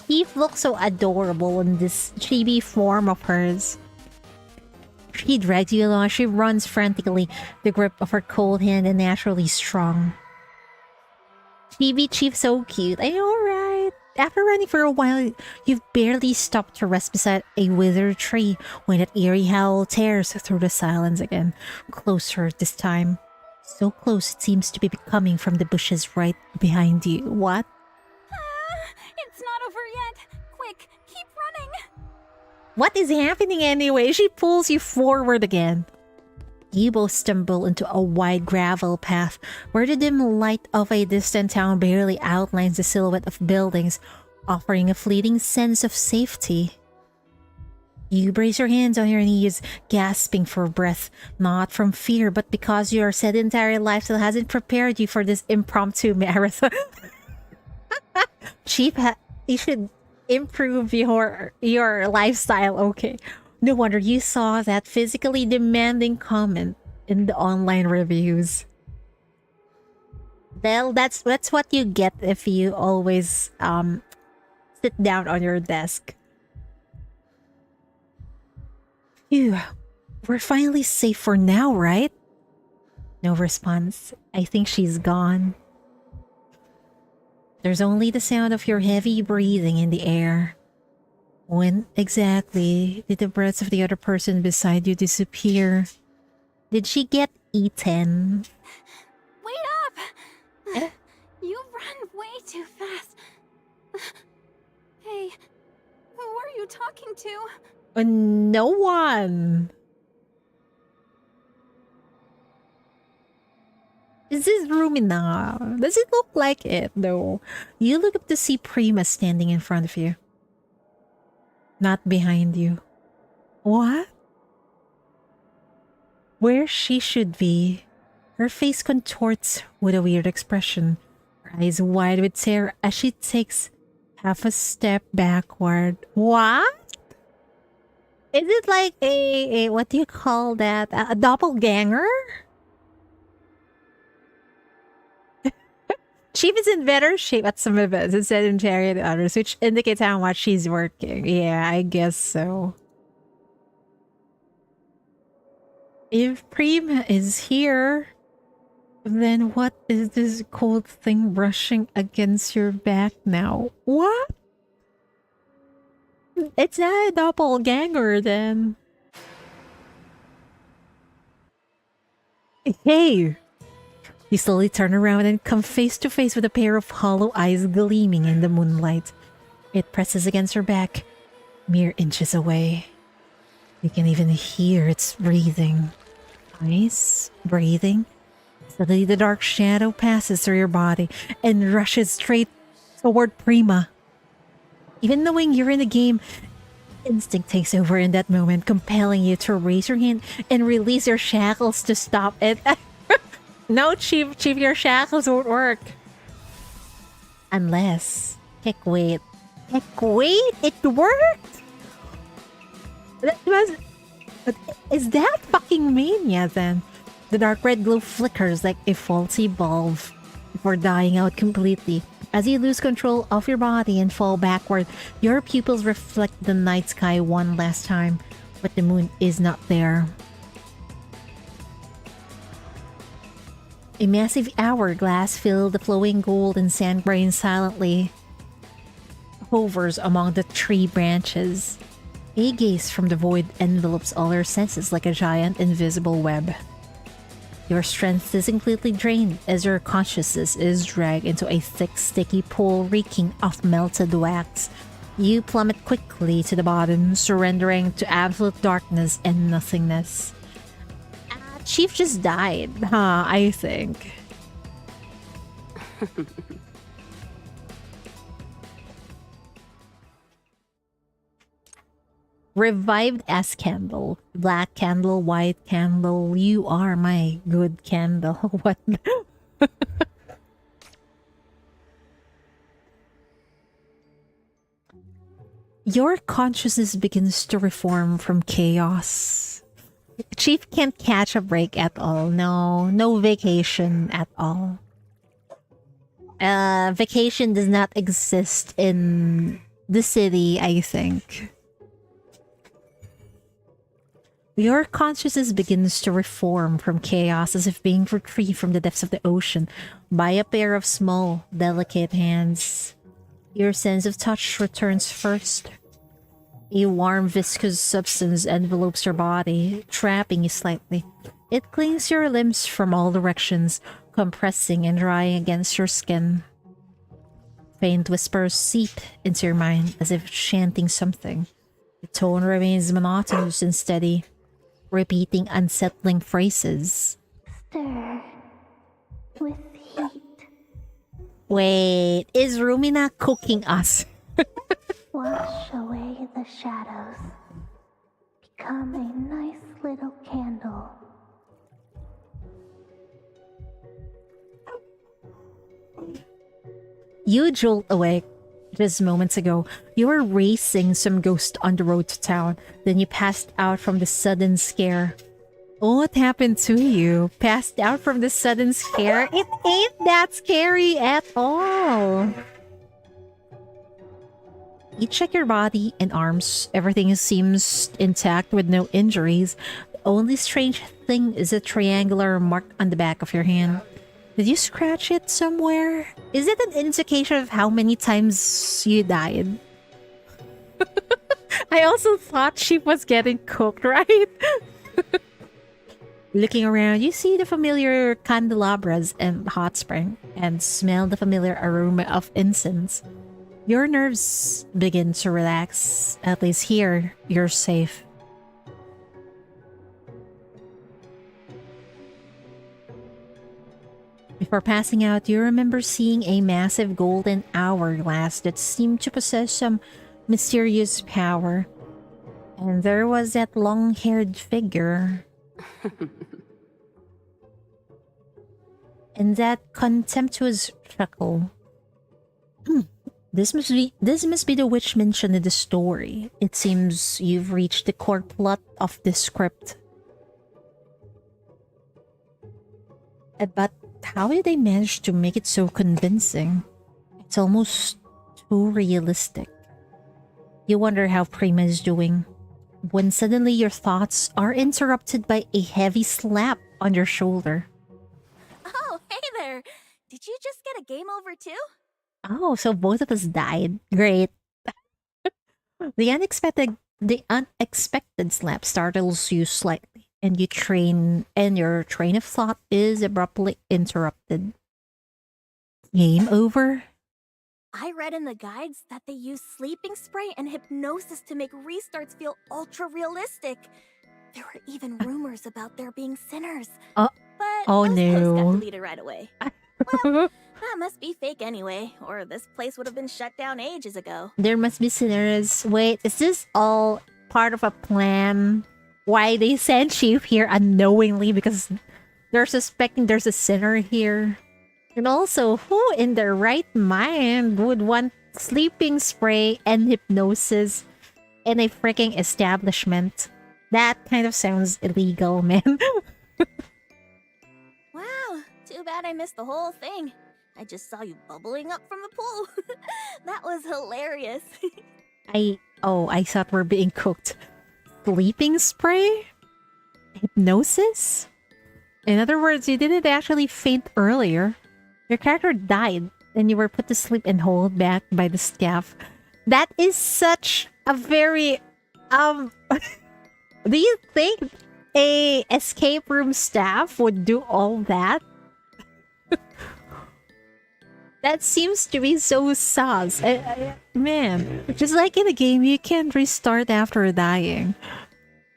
Eve looks so adorable in this chibi form of hers. She drags you along. She runs frantically, the grip of her cold hand and naturally strong. Chibi Chief so cute. I know, right? After running for a while, you've barely stopped to rest beside a withered tree when that eerie howl tears through the silence again. Closer this time. So close it seems to be coming from the bushes right behind you. What? It's not over yet! Quick, keep running! What is happening anyway? She pulls you forward again. You both stumble into a wide gravel path where the dim light of a distant town barely outlines the silhouette of buildings, offering a fleeting sense of safety. You brace your hands on your knees, gasping for breath, not from fear, but because your sedentary lifestyle hasn't prepared you for this impromptu marathon. Chief, you should improve your lifestyle, okay? No wonder you saw that physically demanding comment in the online reviews. Well, that's what you get if you always sit down on your desk. Phew, we're finally safe for now, right? No response. I think she's gone. There's only the sound of your heavy breathing in the air. When exactly did the breaths of the other person beside you disappear? Did she get eaten? Wait up! You run way too fast. Hey, who are you talking to? No one. Is this room enough? Does it look like it, though? You look up to see Prima standing in front of you. Not behind you. What? Where she should be. Her face contorts with a weird expression. Her eyes wide with terror as she takes half a step backward. What? Is it like a what do you call that? A doppelganger? Chief is in better shape at some events and sedentary at others, which indicates how much she's working. Yeah, I guess so. If Prima is here, then what is this cold thing brushing against your back now? What? It's not a doppelganger then. Hey! You slowly turn around and come face to face with a pair of hollow eyes gleaming in the moonlight. It presses against her back, mere inches away. You can even hear its breathing. Nice breathing. Suddenly the dark shadow passes through your body and rushes straight toward Prima. Even knowing you're in the game, instinct takes over in that moment, compelling you to raise your hand and release your shackles to stop it. No, Chief, your shackles won't work. Unless... Heck, wait. It worked! That was... Is that fucking mania then? The dark red glow flickers like a faulty bulb before dying out completely. As you lose control of your body and fall backward, your pupils reflect the night sky one last time. But the moon is not there. A massive hourglass filled the flowing gold and sand grain silently hovers among the tree branches. A gaze from the void envelopes all your senses like a giant invisible web. Your strength is completely drained as your consciousness is dragged into a thick, sticky pool reeking of melted wax. You plummet quickly to the bottom, surrendering to absolute darkness and nothingness. Chief just died, huh? I think. Revived as candle. Black candle, white candle. You are my good candle. What? Your consciousness begins to reform from chaos. Chief can't catch a break at all. No vacation at all. Vacation does not exist in the city, I think. Your consciousness begins to reform from chaos as if being retrieved from the depths of the ocean by a pair of small, delicate hands. Your sense of touch returns first. A warm, viscous substance envelopes your body, trapping you slightly. It clings your limbs from all directions, compressing and drying against your skin. Faint whispers seep into your mind as if chanting something. The tone remains monotonous and steady, repeating unsettling phrases. Stir with heat. Wait, is Rumina cooking us? Wash away the shadows. Become a nice little candle. You jolt awake just moments ago. You were racing some ghost on the road to town. Then you passed out from the sudden scare. What happened to you? Passed out from the sudden scare? It ain't that scary at all. You check your body and arms. Everything seems intact with no injuries. The only strange thing is a triangular mark on the back of your hand. Did you scratch it somewhere? Is it an indication of how many times you died? I also thought she was getting cooked, right? Looking around, you see the familiar candelabras and hot spring and smell the familiar aroma of incense. Your nerves begin to relax. At least here, you're safe. Before passing out, you remember seeing a massive golden hourglass that seemed to possess some mysterious power. And there was that long-haired figure. And that contemptuous chuckle. This must be the witch mentioned in the story. It seems you've reached the core plot of this script. But how did they manage to make it so convincing? It's almost too realistic. You wonder how Prima is doing, when suddenly your thoughts are interrupted by a heavy slap on your shoulder. Oh, hey there! Did you just get a game over too? Oh, so both of us died. Great. The unexpected slap startles you slightly, and your train of thought is abruptly interrupted. Game over? I read in the guides that they use sleeping spray and hypnosis to make restarts feel ultra-realistic. There were even rumors about there being sinners. But oh those no. posts got deleted right away. Well, that must be fake anyway, or this place would have been shut down ages ago. There must be sinners. Wait, is this all part of a plan? Why they sent Chief here unknowingly because they're suspecting there's a sinner here? And also, who in their right mind would want sleeping spray and hypnosis in a freaking establishment? That kind of sounds illegal, man. Wow, too bad I missed the whole thing. I just saw you bubbling up from the pool. That was hilarious. I thought we're being cooked. sleeping spray? Hypnosis? In other words, you didn't actually faint earlier. Your character died, and you were put to sleep and held back by the staff. That is such a very do you think a escape room staff would do all that? That seems to be so sus. Man, just like in a game, you can't restart after dying.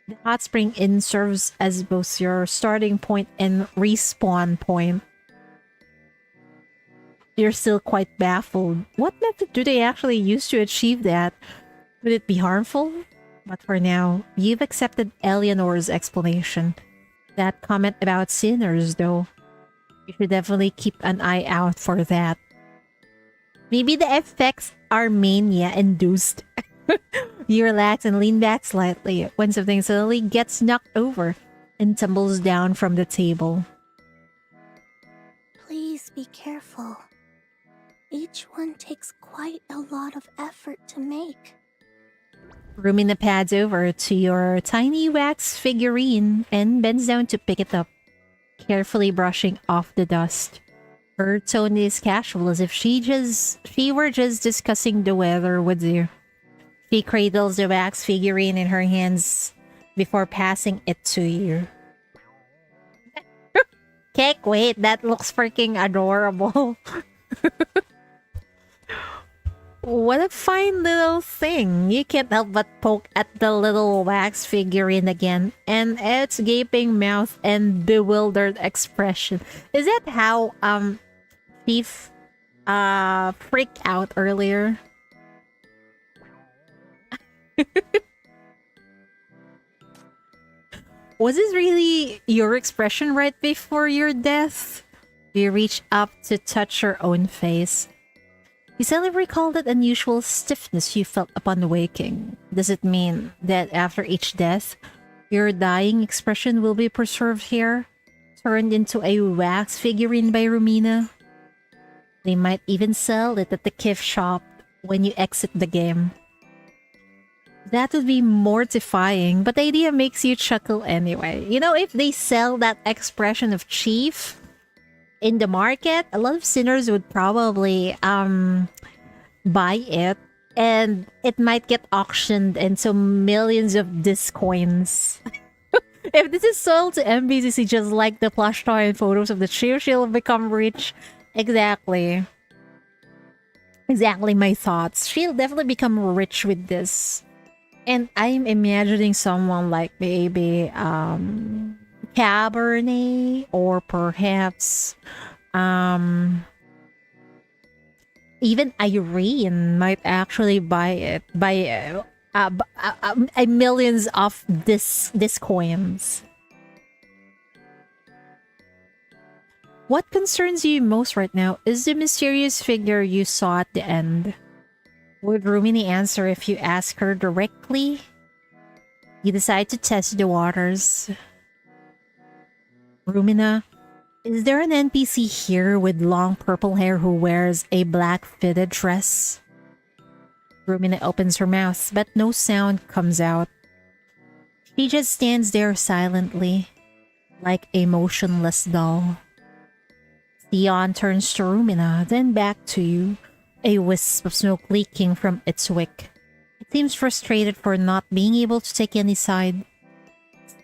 The hot spring inn serves as both your starting point and respawn point. You're still quite baffled. What method do they actually use to achieve that? Would it be harmful? But for now, you've accepted Eleanor's explanation. That comment about sinners, though, you should definitely keep an eye out for that. Maybe the effects are mania-induced. You relax and lean back slightly when something suddenly gets knocked over and tumbles down from the table. Please be careful. Each one takes quite a lot of effort to make. Rumina pads over to your tiny wax figurine and bends down to pick it up, carefully brushing off the dust. Her tone is casual, as if she were just discussing the weather with you. She cradles the wax figurine in her hands before passing it to you. Can't wait, that looks freaking adorable. What a fine little thing. You can't help but poke at the little wax figurine again, and its gaping mouth and bewildered expression. Is that how Thief freaked out earlier? Was this really your expression right before your death? You reach up to touch your own face. You suddenly recall that unusual stiffness you felt upon waking. Does it mean that after each death, your dying expression will be preserved here? Turned into a wax figurine by Rumina? They might even sell it at the gift shop when you exit the game. That would be mortifying, but the idea makes you chuckle anyway. You know, if they sell that expression of Chief in the market, a lot of sinners would probably buy it, and it might get auctioned into millions of discoins. If this is sold to MBCC just like the plush toy and photos of the Chief, she'll become rich. Exactly my thoughts. She'll definitely become rich with this. And I'm imagining someone like maybe Cabernet, or perhaps even Irene might actually buy it by millions of this coins. What concerns you most right now is the mysterious figure you saw at the end. Would Rumini answer if you ask her directly? You decide to test the waters. Rumina, is there an NPC here with long purple hair who wears a black fitted dress? Rumina opens her mouth, but no sound comes out. She just stands there silently, like a motionless doll. Theon turns to Rumina, then back to you, a wisp of smoke leaking from its wick. It seems frustrated for not being able to take any side.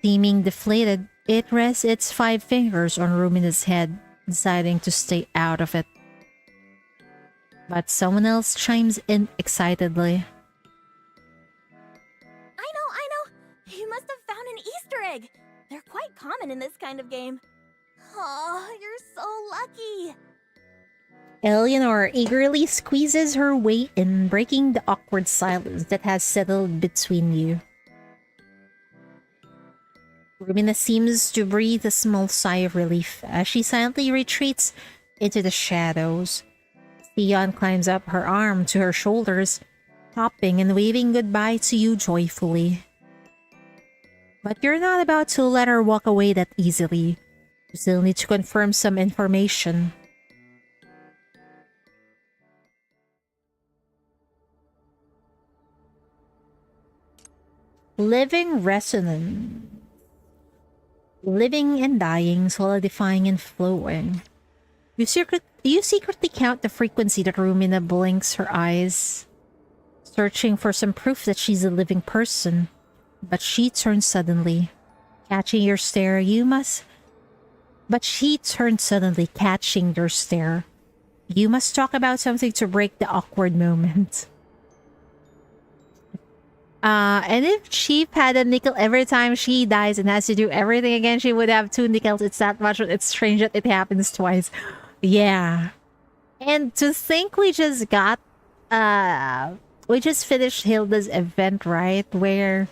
Seeming deflated, it rests its 5 fingers on Rumina's head, deciding to stay out of it. But someone else chimes in excitedly. I know! You must have found an Easter egg! They're quite common in this kind of game. Oh, you're so lucky! Eleanor eagerly squeezes her way in, breaking the awkward silence that has settled between you. Rumina seems to breathe a small sigh of relief as she silently retreats into the shadows. Theon climbs up her arm to her shoulders, hopping and waving goodbye to you joyfully. But you're not about to let her walk away that easily. You still need to confirm some information. Living resonance. Living and dying, solidifying and flowing. You secretly count the frequency that Rumina blinks her eyes, searching for some proof that she's a living person. But she turns suddenly, catching your stare. But she turns suddenly, catching your stare. You must talk about something to break the awkward moment. And if Chief had a nickel every time she dies and has to do everything again, she would have 2 nickels. It's that much. It's strange that it happens twice. Yeah. And to think we just finished Hilda's event, right? Where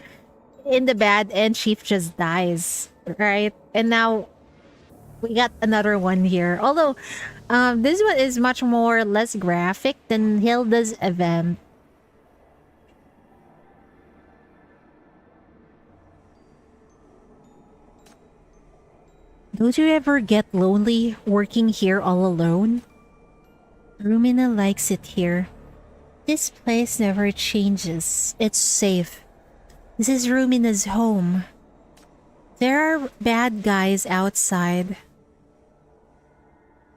in the bad end, Chief just dies, right? And now we got another one here. Although, this one is much more less graphic than Hilda's event. Don't you ever get lonely working here all alone? Rumina likes it here. This place never changes. It's safe. This is Rumina's home. There are bad guys outside.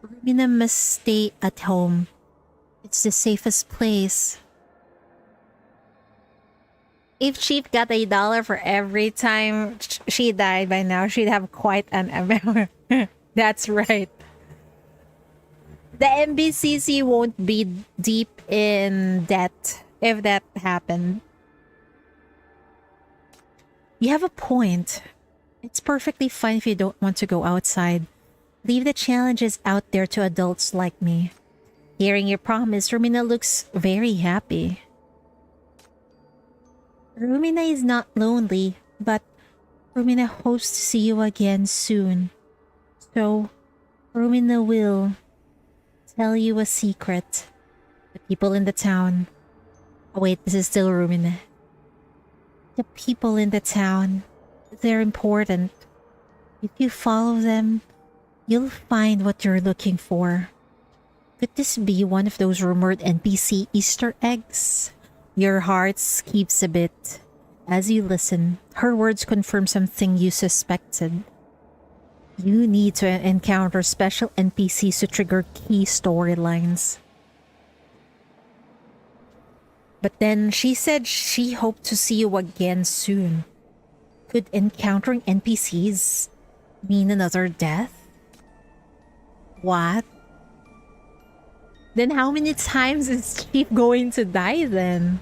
Rumina must stay at home. It's the safest place. If Chief got $1 for every time she died by now, she'd have quite an amount. That's right. The MBCC won't be deep in debt if that happened. You have a point. It's perfectly fine if you don't want to go outside. Leave the challenges out there to adults like me. Hearing your promise, Rumina looks very happy. Rumina is not lonely, but Rumina hopes to see you again soon. So, Rumina will tell you a secret. The people in the town... Oh wait, this is still Rumina. The people in the town, they're important. If you follow them, you'll find what you're looking for. Could this be one of those rumored NPC Easter eggs? Your heart skips a bit. As you listen, her words confirm something you suspected. You need to encounter special NPCs to trigger key storylines. But then she said she hoped to see you again soon. Could encountering NPCs mean another death? What? Then how many times is Chief going to die then?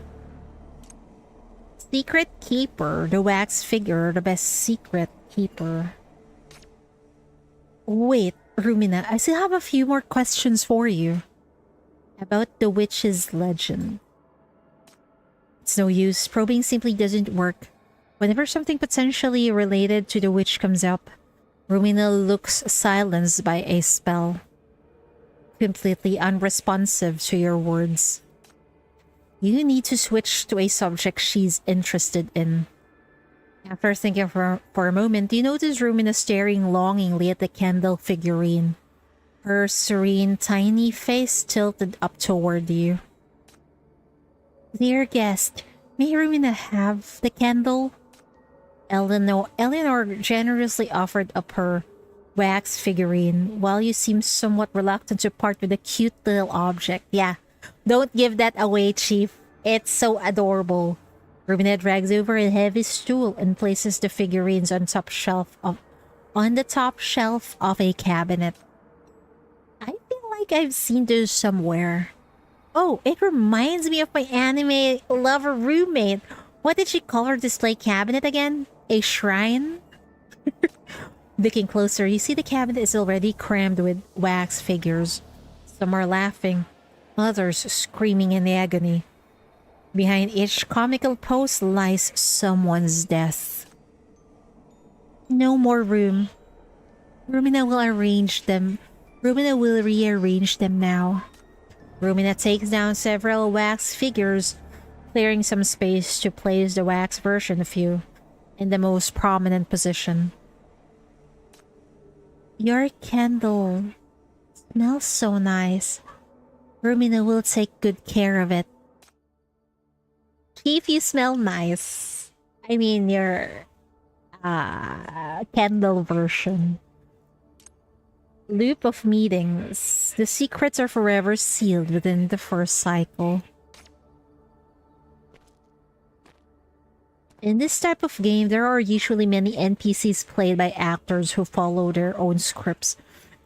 Secret Keeper, the wax figure, the best secret keeper. Wait, Rumina, I still have a few more questions for you. About the witch's legend. It's no use, probing simply doesn't work. Whenever something potentially related to the witch comes up, Rumina looks silenced by a spell. Completely unresponsive to your words. You need to switch to a subject she's interested in. After thinking for a moment, you notice Rumina staring longingly at the candle figurine. Her serene, tiny face tilted up toward you. Dear guest, may Rumina have the candle? Eleanor generously offered up her wax figurine, while you seem somewhat reluctant to part with a cute little object. Yeah, don't give that away, Chief. It's so adorable. Rumina drags over a heavy stool and places the figurines on the top shelf of a cabinet. I feel like I've seen those somewhere. Oh, it reminds me of my anime lover roommate. What did she call her display cabinet again? A shrine? Looking closer, you see the cabinet is already crammed with wax figures. Some are laughing, others screaming in agony. Behind each comical pose lies someone's death. No more room. Rumina will rearrange them now. Rumina takes down several wax figures, clearing some space to place the wax version of you in the most prominent position. Your candle smells so nice. Rumina will take good care of it. Chief, you smell nice. I mean your Kendall version. Loop of meetings. The secrets are forever sealed within the first cycle. In this type of game, there are usually many NPCs played by actors who follow their own scripts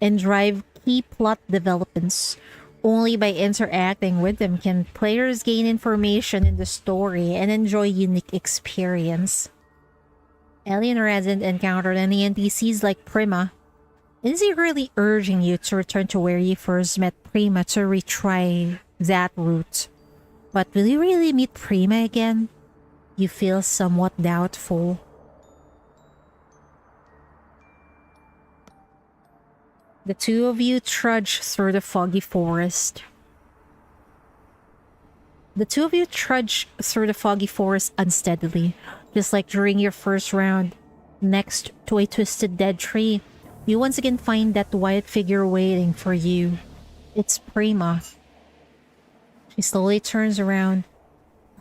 and drive key plot developments. Only by interacting with them can players gain information in the story and enjoy unique experience. Eleanor hasn't encountered any NPCs like Prima. Is he really urging you to return to where you first met Prima to retry that route? But will you really meet Prima again? You feel somewhat doubtful. The two of you trudge through the foggy forest. Unsteadily, just like during your first round. Next to a twisted dead tree, you once again find that white figure waiting for you. It's Prima. She slowly turns around,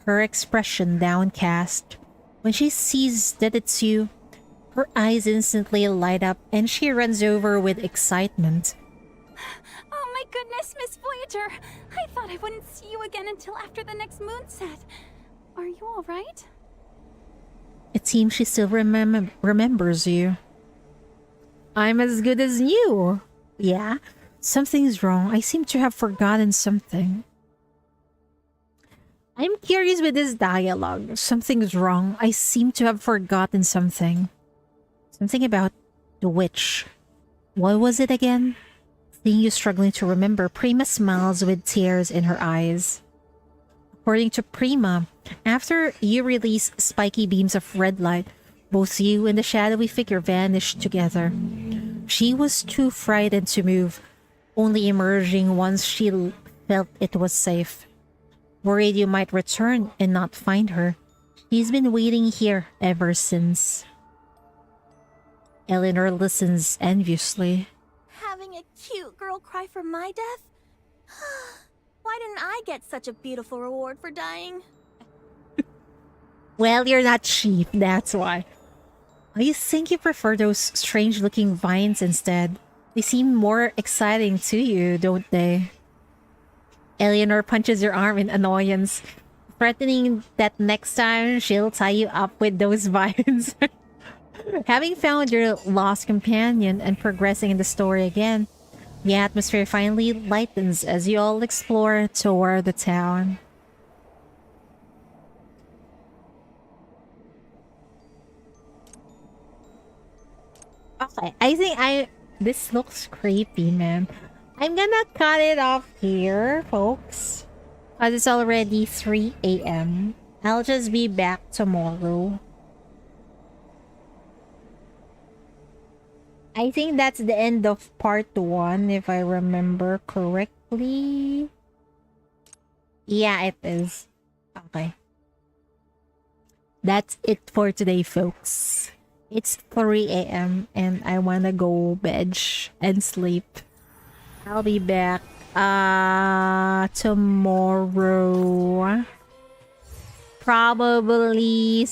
her expression downcast. When she sees that it's you, her eyes instantly light up and she runs over with excitement. Oh my goodness, Miss Voyager! I thought I wouldn't see you again until after the next moon set. Are you alright? It seems she still remembers you. I'm as good as new. Yeah, something's wrong. I seem to have forgotten something. I'm curious with this dialogue. Something's wrong. I seem to have forgotten something. Something about the witch. What was it again? Seeing you struggling to remember, Prima smiles with tears in her eyes. According to Prima, after you release spiky beams of red light, both you and the shadowy figure vanished together. She was too frightened to move, only emerging once she felt it was safe. Worried you might return and not find her, she's been waiting here ever since. Eleanor listens enviously. Having a cute girl cry for my death? Why didn't I get such a beautiful reward for dying? Well, you're not cheap, that's why. I think you prefer those strange-looking vines instead. They seem more exciting to you, don't they? Eleanor punches your arm in annoyance, threatening that next time she'll tie you up with those vines. Having found your lost companion and progressing in the story again, the atmosphere finally lightens as you all explore toward the town. Okay, I think this looks creepy, man. I'm gonna cut it off here, folks. Because it's already 3 a.m. I'll just be back tomorrow. I think that's the end of part 1, if I remember correctly. Yeah, it is. Okay. That's it for today, folks. It's 3 a.m. and I wanna go bed and sleep. I'll be back tomorrow. Probably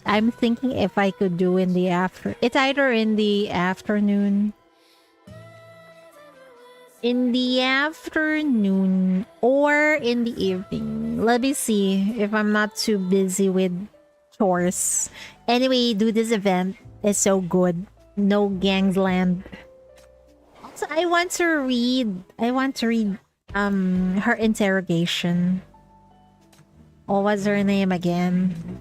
I'm thinking if I could do in the it's either in the afternoon. In the afternoon or in the evening. Let me see if I'm not too busy with chores. Anyway, do this event. It's so good. No Gangsland. Also, I want to read her interrogation. What was her name again?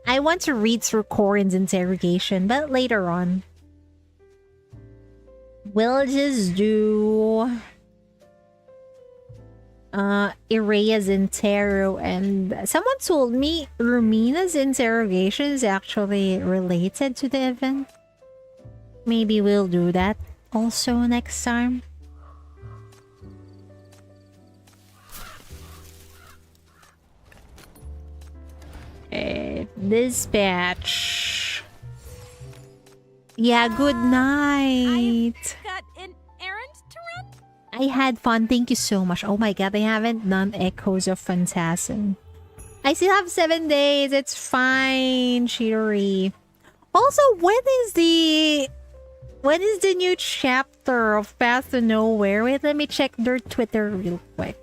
I want to read through Corin's interrogation, but later on. We'll just do Irrheia's interro, and someone told me Rumina's interrogation is actually related to the event. Maybe we'll do that also next time. Dispatch. Yeah, good night. Got an errand to run? I had fun. Thank you so much. Oh my god, I haven't done Echoes of Phantasm. I still have 7 days. It's fine, Chidori. Also, when is the new chapter of Path to Nowhere? Wait, let me check their Twitter real quick.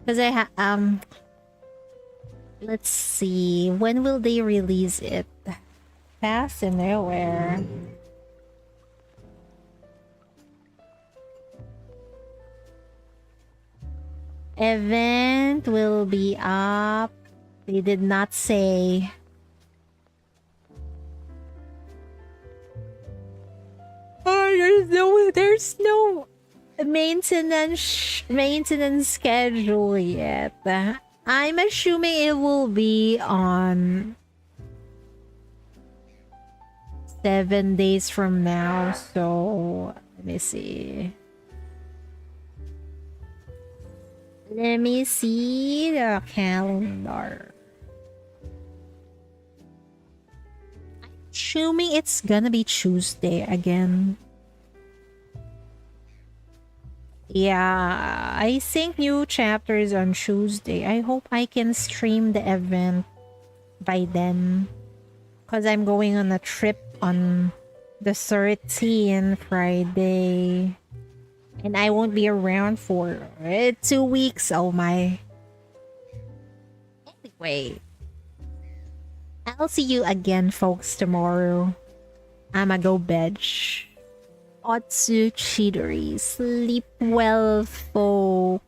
Because let's see. When will they release it? Path to Nowhere. Event will be up. They did not say. Oh, there's no maintenance schedule yet. I'm assuming it will be on 7 days from now. So let me see. Let me see the calendar. I'm assuming it's gonna be Tuesday again. Yeah, I think new chapters on Tuesday. I hope I can stream the event by then. Because I'm going on a trip on the 13th Friday. And I won't be around for 2 weeks. Oh my. Anyway. I'll see you again, folks, tomorrow. I'ma go bed. Otsu Chidori. Sleep well, folks.